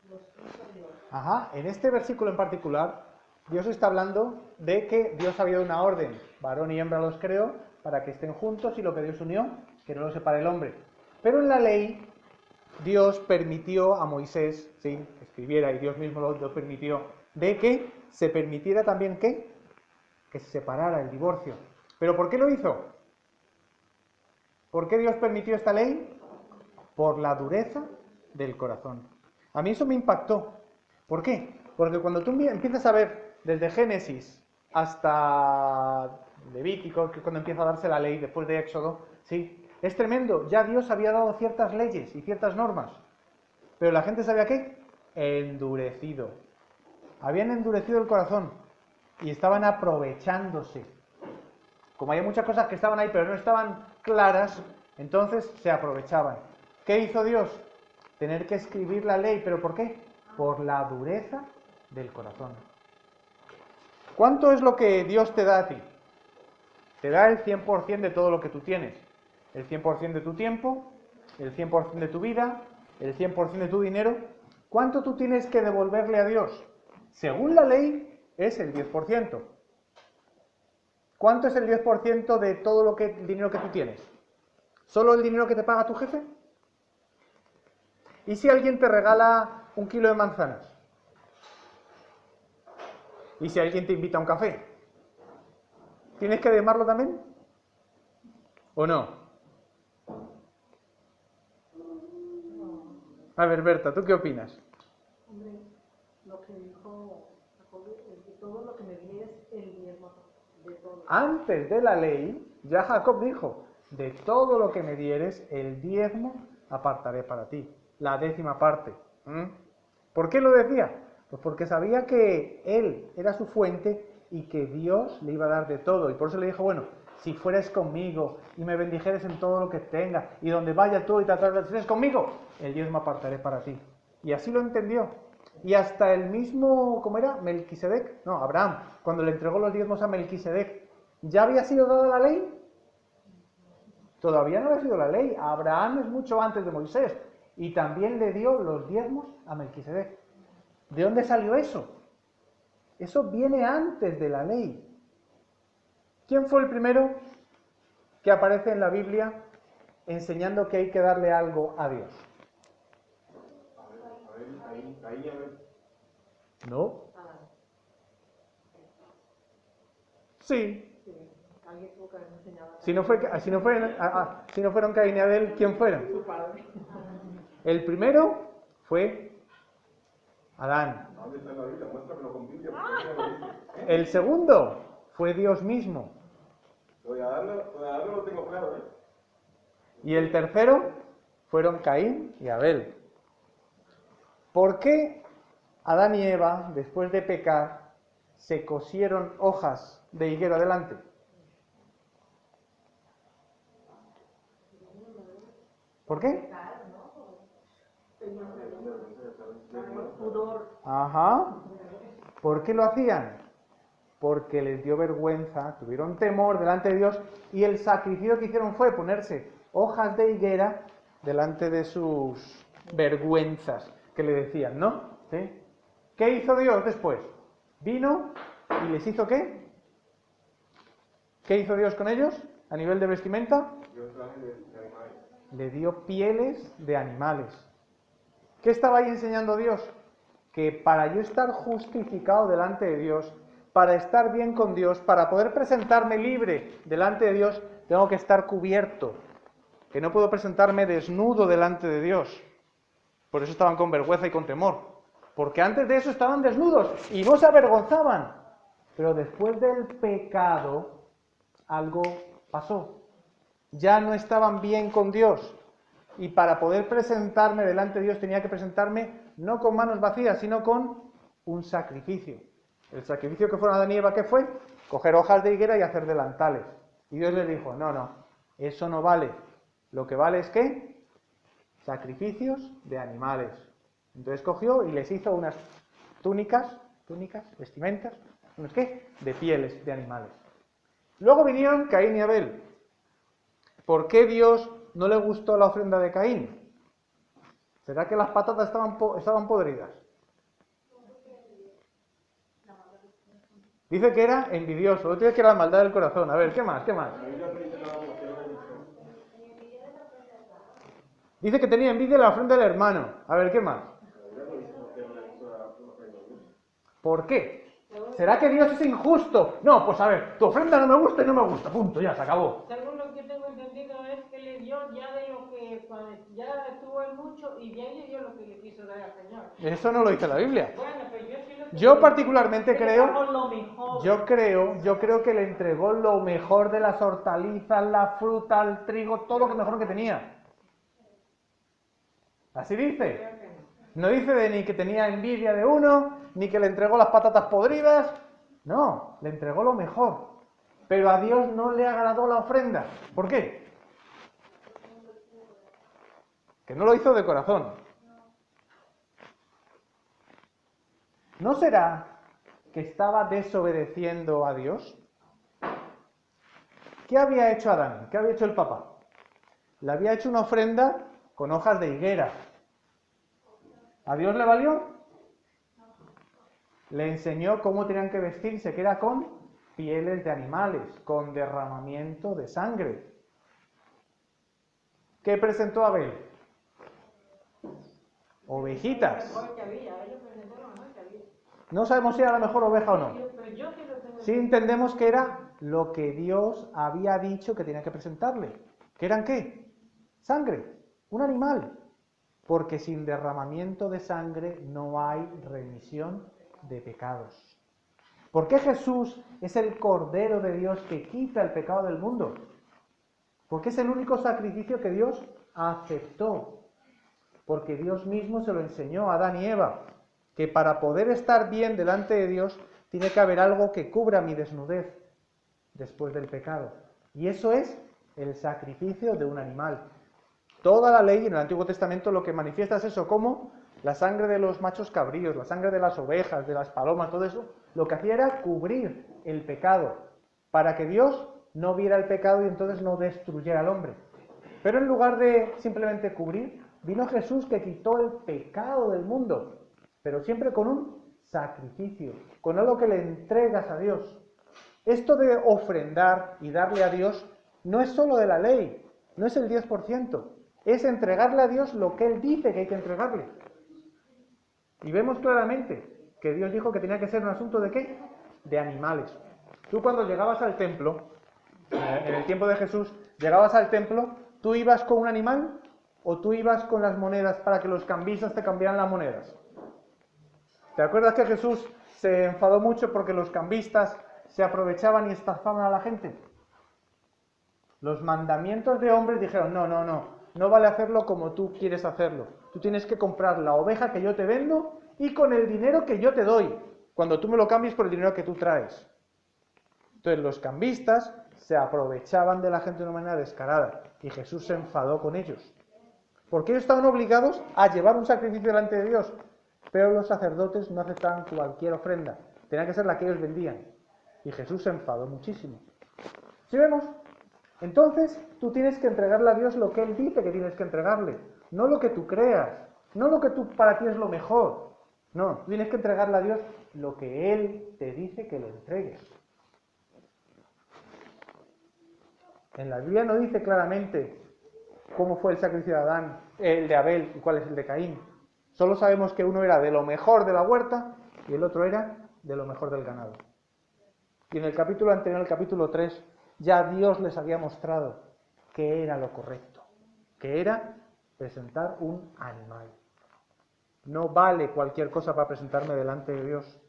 los hizo Dios. Ajá, en este versículo en particular, Dios está hablando de que Dios había dado una orden, varón y hembra los creó, para que estén juntos y lo que Dios unió, que no lo separe el hombre. Pero en la ley, Dios permitió a Moisés, sí, que escribiera, y Dios mismo lo permitió, de que se permitiera también que se separara el divorcio. ¿Pero por qué lo hizo? ¿Por qué Dios permitió esta ley? Por la dureza del corazón. A mí eso me impactó. ¿Por qué? Porque cuando tú empiezas a ver desde Génesis hasta Levítico, que cuando empieza a darse la ley después de Éxodo, sí, es tremendo. Ya Dios había dado ciertas leyes y ciertas normas. Pero la gente ¿sabía qué? Endurecido. Habían endurecido el corazón y estaban aprovechándose. Como había muchas cosas que estaban ahí pero no estaban claras, entonces se aprovechaban. ¿Qué hizo Dios? Tener que escribir la ley. ¿Pero por qué? Por la dureza del corazón. ¿Cuánto es lo que Dios te da a ti? Te da el 100% de todo lo que tú tienes. El 100% de tu tiempo, el 100% de tu vida, el 100% de tu dinero. ¿Cuánto tú tienes que devolverle a Dios? Según la ley, es el 10%. ¿Cuánto es el 10% de todo el dinero que tú tienes? ¿Solo el dinero que te paga tu jefe? ¿Y si alguien te regala 1 kilo de manzanas? ¿Y si alguien te invita a un café? ¿Tienes que diezmarlo también? ¿O no? A ver, Berta, ¿tú qué opinas? Hombre, lo que dijo Jacob, de todo lo que me vienes, el diezmo, de todo. Antes de la ley, ya Jacob dijo, de todo lo que me dieres, el diezmo apartaré para ti, la 10ª parte. ¿Por qué lo decía? Pues porque sabía que él era su fuente y que Dios le iba a dar de todo. Y por eso le dijo, bueno, si fueres conmigo y me bendijeres en todo lo que tenga y donde vaya tú y te atraveses conmigo, el diezmo apartaré para ti. Y así lo entendió. Y hasta el mismo, ¿cómo era? Melquisedec, no, Abraham, cuando le entregó los diezmos a Melquisedec, ¿ya había sido dada la ley? Todavía no había sido la ley. Abraham es mucho antes de Moisés y también le dio los diezmos a Melquisedec. ¿De dónde salió eso? Eso viene antes de la ley. ¿Quién fue el primero que aparece en la Biblia enseñando que hay que darle algo a Dios? Caín y Abel. ¿No? Sí. Alguien tuvo que haber enseñado. Si no fueron Caín y Abel, ¿quién fueron? Su padre. El primero fue Adán. ¿Dónde está en la Biblia? Muéstramelo con Biblia. Porque no lo dice. El segundo fue Dios mismo. Todavía lo tengo claro, ¿eh? Y el tercero fueron Caín y Abel. ¿Por qué Adán y Eva, después de pecar, se cosieron hojas de higuera delante? ¿Por qué? Pudor. Ajá. ¿Por qué lo hacían? Porque les dio vergüenza, tuvieron temor delante de Dios y el sacrificio que hicieron fue ponerse hojas de higuera delante de sus vergüenzas que le decían, ¿no? ¿Sí? ¿Qué hizo Dios después? Vino y les hizo ¿qué? ¿Qué hizo Dios con ellos a nivel de vestimenta? Yo traje de animales. Le dio pieles de animales. ¿Qué estaba ahí enseñando Dios? Que para yo estar justificado delante de Dios, para estar bien con Dios, para poder presentarme libre delante de Dios, tengo que estar cubierto. Que no puedo presentarme desnudo delante de Dios. Por eso estaban con vergüenza y con temor. Porque antes de eso estaban desnudos y no se avergonzaban. Pero después del pecado, algo pasó. Ya no estaban bien con Dios. Y para poder presentarme delante de Dios tenía que presentarme no con manos vacías, sino con un sacrificio. El sacrificio que fueron Adán y Eva, ¿qué fue? Coger hojas de higuera y hacer delantales. Y Dios les dijo, no, eso no vale. Lo que vale es ¿qué? Sacrificios de animales. Entonces cogió y les hizo unas túnicas, vestimentas, ¿unos qué? De pieles de animales. Luego vinieron Caín y Abel. ¿Por qué Dios no le gustó la ofrenda de Caín? ¿Será que las patatas estaban podridas? Dice que era envidioso, otro dice que era la maldad del corazón. A ver, ¿qué más? La Biblia no dice nada como que era bendición. Dice que tenía envidia de la ofrenda del hermano. A ver, ¿qué más? La Biblia no dice por qué no le hizo una ofrenda a Dios. ¿Por qué? ¿Será que Dios es injusto? No, pues a ver, tu ofrenda no me gusta y no me gusta, punto, ya se acabó. Según lo que tengo entendido es que le dio ya de lo que ya tuvo él mucho y ya le dio lo que le quiso dar al Señor. Eso no lo dice la Biblia. Bueno, pero yo sí lo que Yo particularmente creo, lo mejor. yo creo que le entregó lo mejor de las hortalizas, la fruta, el trigo, todo lo que mejor que tenía. Así dice. No dice de ni que tenía envidia de uno, ni que le entregó las patatas podridas. No, le entregó lo mejor. Pero a Dios no le agradó la ofrenda. ¿Por qué? Que no lo hizo de corazón. ¿No será que estaba desobedeciendo a Dios? ¿Qué había hecho Adán? ¿Qué había hecho el papá? Le había hecho una ofrenda con hojas de higuera. ¿A Dios le valió? Le enseñó cómo tenían que vestirse, que era con pieles de animales, con derramamiento de sangre. ¿Qué presentó Abel? ovejitas. Mejor que había, ellos presentaron mejor que había. No sabemos si era la mejor oveja o no. Pero yo sí lo tengo. Sí entendemos que era lo que Dios había dicho que tenía que presentarle. ¿Que eran qué? Sangre, un animal. Porque sin derramamiento de sangre no hay remisión de pecados. ¿Por qué Jesús es el Cordero de Dios que quita el pecado del mundo? Porque es el único sacrificio que Dios aceptó. Porque Dios mismo se lo enseñó a Adán y Eva, que para poder estar bien delante de Dios tiene que haber algo que cubra mi desnudez después del pecado. Y eso es el sacrificio de un animal. Toda la ley en el Antiguo Testamento lo que manifiesta es eso, como la sangre de los machos cabríos, la sangre de las ovejas, de las palomas, todo eso, lo que hacía era cubrir el pecado, para que Dios no viera el pecado y entonces no destruyera al hombre. Pero en lugar de simplemente cubrir, vino Jesús que quitó el pecado del mundo, pero siempre con un sacrificio, con algo que le entregas a Dios. Esto de ofrendar y darle a Dios no es solo de la ley, no es el 10%, es entregarle a Dios lo que Él dice que hay que entregarle. Y vemos claramente que Dios dijo que tenía que ser un asunto de ¿qué? De animales. Tú cuando llegabas al templo, en el tiempo de Jesús, llegabas al templo, ¿tú ibas con un animal o tú ibas con las monedas para que los cambistas te cambiaran las monedas? ¿Te acuerdas que Jesús se enfadó mucho porque los cambistas se aprovechaban y estafaban a la gente? Los mandamientos de hombres dijeron, no vale hacerlo como tú quieres hacerlo. Tú tienes que comprar la oveja que yo te vendo y con el dinero que yo te doy, cuando tú me lo cambies por el dinero que tú traes. Entonces los cambistas se aprovechaban de la gente de una manera descarada y Jesús se enfadó con ellos. Porque ellos estaban obligados a llevar un sacrificio delante de Dios, pero los sacerdotes no aceptaban cualquier ofrenda. Tenía que ser la que ellos vendían. Y Jesús se enfadó muchísimo. ¿Sí vemos? Entonces, tú tienes que entregarle a Dios lo que Él dice que tienes que entregarle. No lo que tú creas. No lo que para ti es lo mejor. No, tú tienes que entregarle a Dios lo que Él te dice que le entregues. En la Biblia no dice claramente cómo fue el sacrificio de Adán, el de Abel y cuál es el de Caín. Solo sabemos que uno era de lo mejor de la huerta y el otro era de lo mejor del ganado. Y en el capítulo anterior, el capítulo 3, ya Dios les había mostrado que era lo correcto, que era presentar un animal. No vale cualquier cosa para presentarme delante de Dios.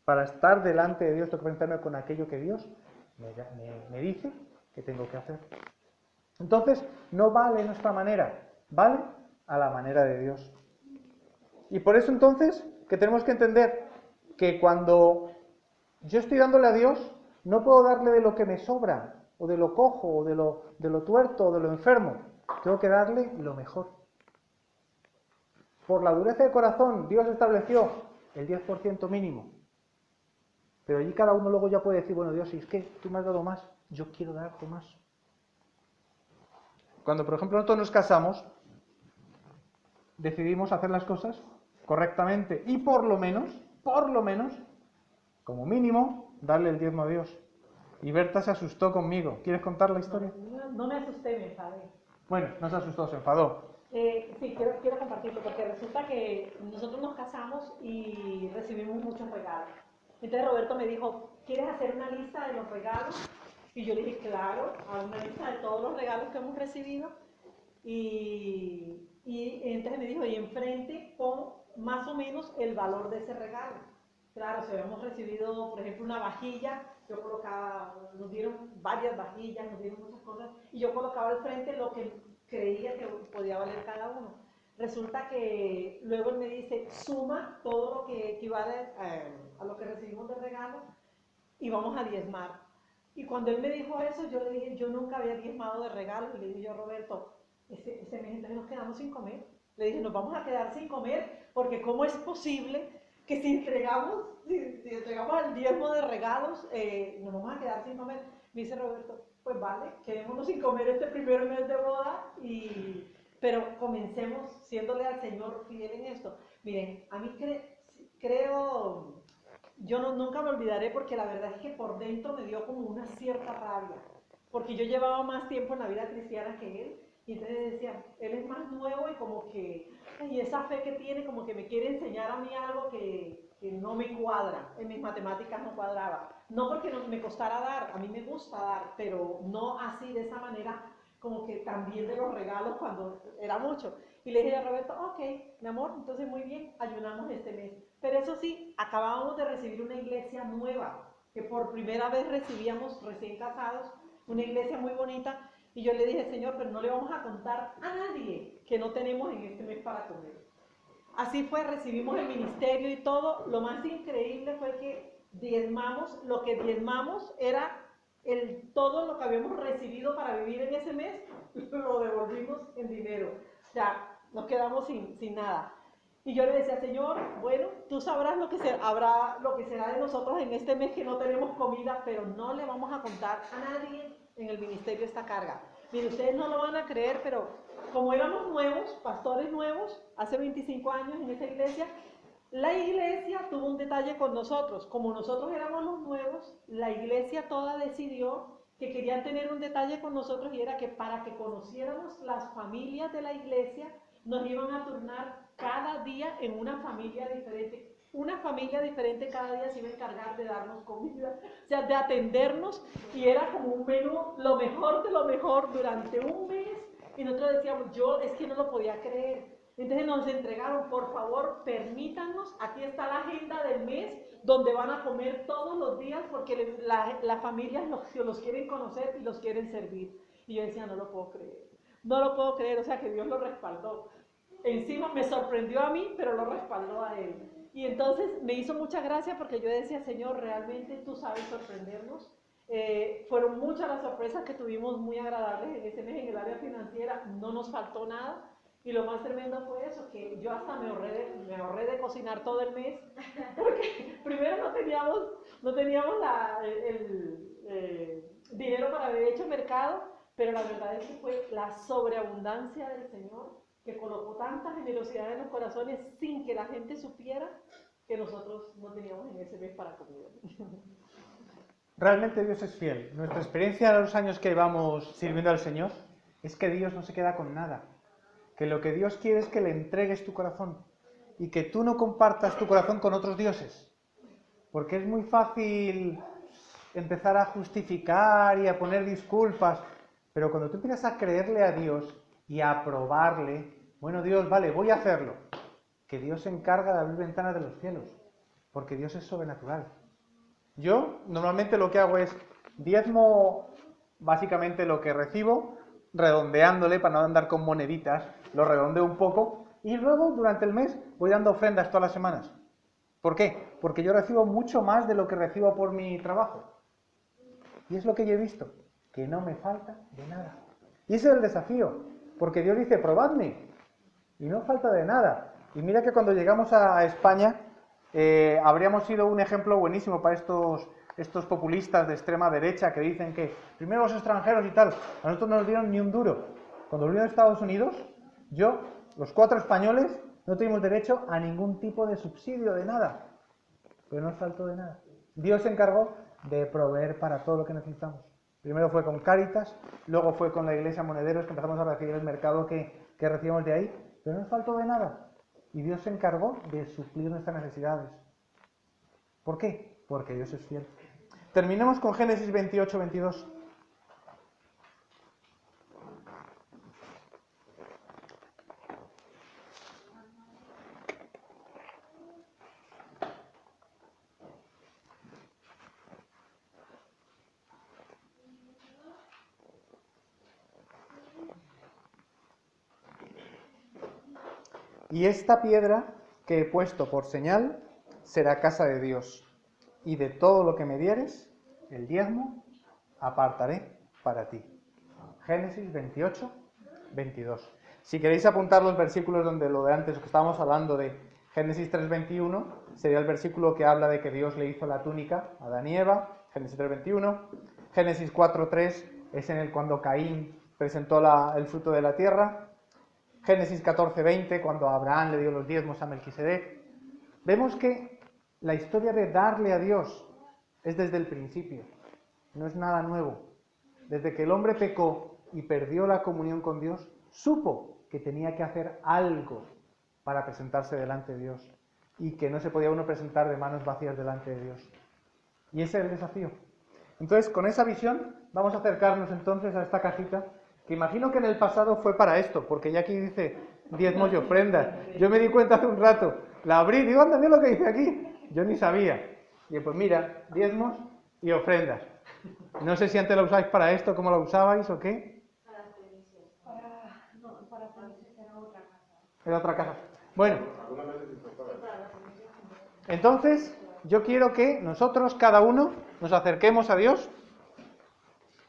Para estar delante de Dios tengo que presentarme con aquello que Dios me dice que tengo que hacer. Entonces, no vale nuestra manera, vale a la manera de Dios. Y por eso entonces, que tenemos que entender que cuando yo estoy dándole a Dios, no puedo darle de lo que me sobra, o de lo cojo, o de lo tuerto, o de lo enfermo. Tengo que darle lo mejor. Por la dureza de corazón, Dios estableció el 10% mínimo. Pero allí cada uno luego ya puede decir, bueno, Dios, si es que tú me has dado más, yo quiero darte más. Cuando, por ejemplo, nosotros nos casamos, decidimos hacer las cosas correctamente y por lo menos, como mínimo, darle el diezmo a Dios. Y Berta se asustó conmigo. ¿Quieres contar la historia? No me asusté, me enfadé. Bueno, no se asustó, se enfadó. Sí, quiero compartirlo porque resulta que nosotros nos casamos y recibimos muchos regalos. Entonces Roberto me dijo, ¿quieres hacer una lista de los regalos? Y yo le dije, claro, hago una lista de todos los regalos que hemos recibido. Y entonces me dijo, y enfrente pon más o menos el valor de ese regalo. Claro, si habíamos recibido, por ejemplo, una vajilla, yo colocaba, nos dieron varias vajillas, nos dieron muchas cosas, y yo colocaba al frente lo que creía que podía valer cada uno. Resulta que luego él me dice, suma todo lo que equivale a lo que recibimos de regalo y vamos a diezmar. Y cuando él me dijo eso, yo le dije, yo nunca había diezmado de regalo, y le dije yo, Roberto, ese mes entonces nos quedamos sin comer. Le dije, nos vamos a quedar sin comer, porque ¿cómo es posible que si entregamos el diezmo de regalos, nos vamos a quedar sin comer? Me dice Roberto, pues vale, quedémonos sin comer este primer mes de boda, pero comencemos siéndole al Señor fiel en esto. Miren, a mí creo, yo nunca me olvidaré, porque la verdad es que por dentro me dio como una cierta rabia, porque yo llevaba más tiempo en la vida cristiana que él, Y entonces decía, él es más nuevo y como que, y esa fe que tiene, como que me quiere enseñar a mí algo que no me cuadra, en mis matemáticas no cuadraba. No porque no me costara dar, a mí me gusta dar, pero no así, de esa manera, como que también de los regalos cuando era mucho. Y le dije a Roberto, ok, mi amor, entonces muy bien, ayunamos este mes. Pero eso sí, acabábamos de recibir una iglesia nueva, que por primera vez recibíamos recién casados, una iglesia muy bonita. Y yo le dije, Señor, pero no le vamos a contar a nadie que no tenemos en este mes para comer. Así fue, recibimos el ministerio y todo. Lo más increíble fue que diezmamos, lo que diezmamos era todo lo que habíamos recibido para vivir en ese mes, lo devolvimos en dinero. O sea, nos quedamos sin nada. Y yo le decía, Señor, bueno, tú sabrás lo que será de nosotros en este mes que no tenemos comida, pero no le vamos a contar a nadie en el ministerio esta carga. Mire, ustedes no lo van a creer, pero como éramos nuevos, pastores nuevos, hace 25 años en esa iglesia, la iglesia tuvo un detalle con nosotros. Como nosotros éramos los nuevos, la iglesia toda decidió que querían tener un detalle con nosotros y era que para que conociéramos las familias de la iglesia, nos iban a turnar cada día en una familia diferente. Una familia diferente cada día se iba a encargar de darnos comida, o sea, de atendernos, y era como un menú, lo mejor de lo mejor durante un mes. Y nosotros decíamos, yo es que no lo podía creer. Entonces nos entregaron, por favor, permítanos, aquí está la agenda del mes, donde van a comer todos los días, porque las familias los quieren conocer y los quieren servir. Y yo decía, no lo puedo creer, no lo puedo creer, o sea, que Dios lo respaldó. Encima me sorprendió a mí, pero lo respaldó a él. Y entonces me hizo mucha gracia porque yo decía, Señor, realmente tú sabes sorprendernos. Fueron muchas las sorpresas que tuvimos, muy agradables en ese mes en el área financiera, no nos faltó nada. Y lo más tremendo fue eso, que yo hasta me ahorré de cocinar todo el mes, porque primero no teníamos el dinero para haber hecho mercado, pero la verdad es que fue la sobreabundancia del Señor que colocó tanta generosidad en los corazones sin que la gente supiera que nosotros no teníamos en ese mes para comer. Realmente Dios es fiel. Nuestra experiencia en los años que llevamos sirviendo al Señor es que Dios no se queda con nada. Que lo que Dios quiere es que le entregues tu corazón y que tú no compartas tu corazón con otros dioses. Porque es muy fácil empezar a justificar y a poner disculpas, pero cuando tú empiezas a creerle a Dios y a aprobarle, bueno, Dios, vale, voy a hacerlo, que Dios se encarga de abrir ventanas de los cielos, porque Dios es sobrenatural. Yo normalmente lo que hago es diezmo básicamente lo que recibo, redondeándole para no andar con moneditas, lo redondeo un poco y luego durante el mes voy dando ofrendas todas las semanas. ¿Por qué? Porque yo recibo mucho más de lo que recibo por mi trabajo. Y es lo que yo he visto, que no me falta de nada. Y ese es el desafío, porque Dios dice, probadme, y no falta de nada. Y mira que cuando llegamos a España, habríamos sido un ejemplo buenísimo para estos populistas de extrema derecha que dicen que primero los extranjeros y tal. A nosotros no nos dieron ni un duro. Cuando volvieron a Estados Unidos, los 4 españoles, no tuvimos derecho a ningún tipo de subsidio, de nada. Pero no nos faltó de nada. Dios se encargó de proveer para todo lo que necesitamos. Primero fue con Cáritas, luego fue con la Iglesia Monederos, que empezamos a recibir el mercado que recibimos de ahí. Pero no nos faltó de nada. Y Dios se encargó de suplir nuestras necesidades. ¿Por qué? Porque Dios es fiel. Terminemos con Génesis 28, 22. Y esta piedra que he puesto por señal será casa de Dios, y de todo lo que me dieres, el diezmo, apartaré para ti. Génesis 28, 22. Si queréis apuntar los versículos donde lo de antes, que estábamos hablando de Génesis 3:21, sería el versículo que habla de que Dios le hizo la túnica a Adán y Eva, Génesis 3:21. Génesis 4:3 es en el cuando Caín presentó el fruto de la tierra. Génesis 14:20, cuando Abraham le dio los diezmos a Melquisedec. Vemos que la historia de darle a Dios es desde el principio, no es nada nuevo. Desde que el hombre pecó y perdió la comunión con Dios, supo que tenía que hacer algo para presentarse delante de Dios y que no se podía uno presentar de manos vacías delante de Dios. Y ese es el desafío. Entonces, con esa visión, vamos a acercarnos entonces a esta cajita, que imagino que en el pasado fue para esto, porque ya aquí dice diezmos y ofrendas. Yo me di cuenta hace un rato, la abrí, digo, anda, mira lo que dice aquí. Yo ni sabía. Y pues mira, diezmos y ofrendas. No sé si antes la usáis para esto, cómo la usabais o qué. Para las primicias. Para primicias era otra casa. Era otra caja. Bueno, Algunas veces sí fue para entonces yo quiero que nosotros, cada uno, nos acerquemos a Dios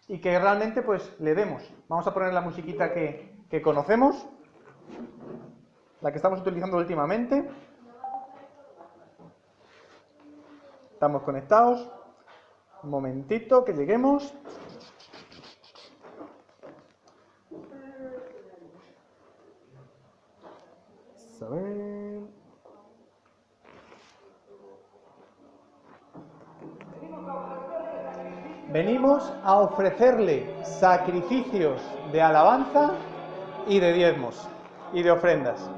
y que realmente pues le demos. Vamos a poner la musiquita que conocemos, la que estamos utilizando últimamente. Estamos conectados. Un momentito, que lleguemos. A ver. Venimos a ofrecerle sacrificios de alabanza y de diezmos y de ofrendas.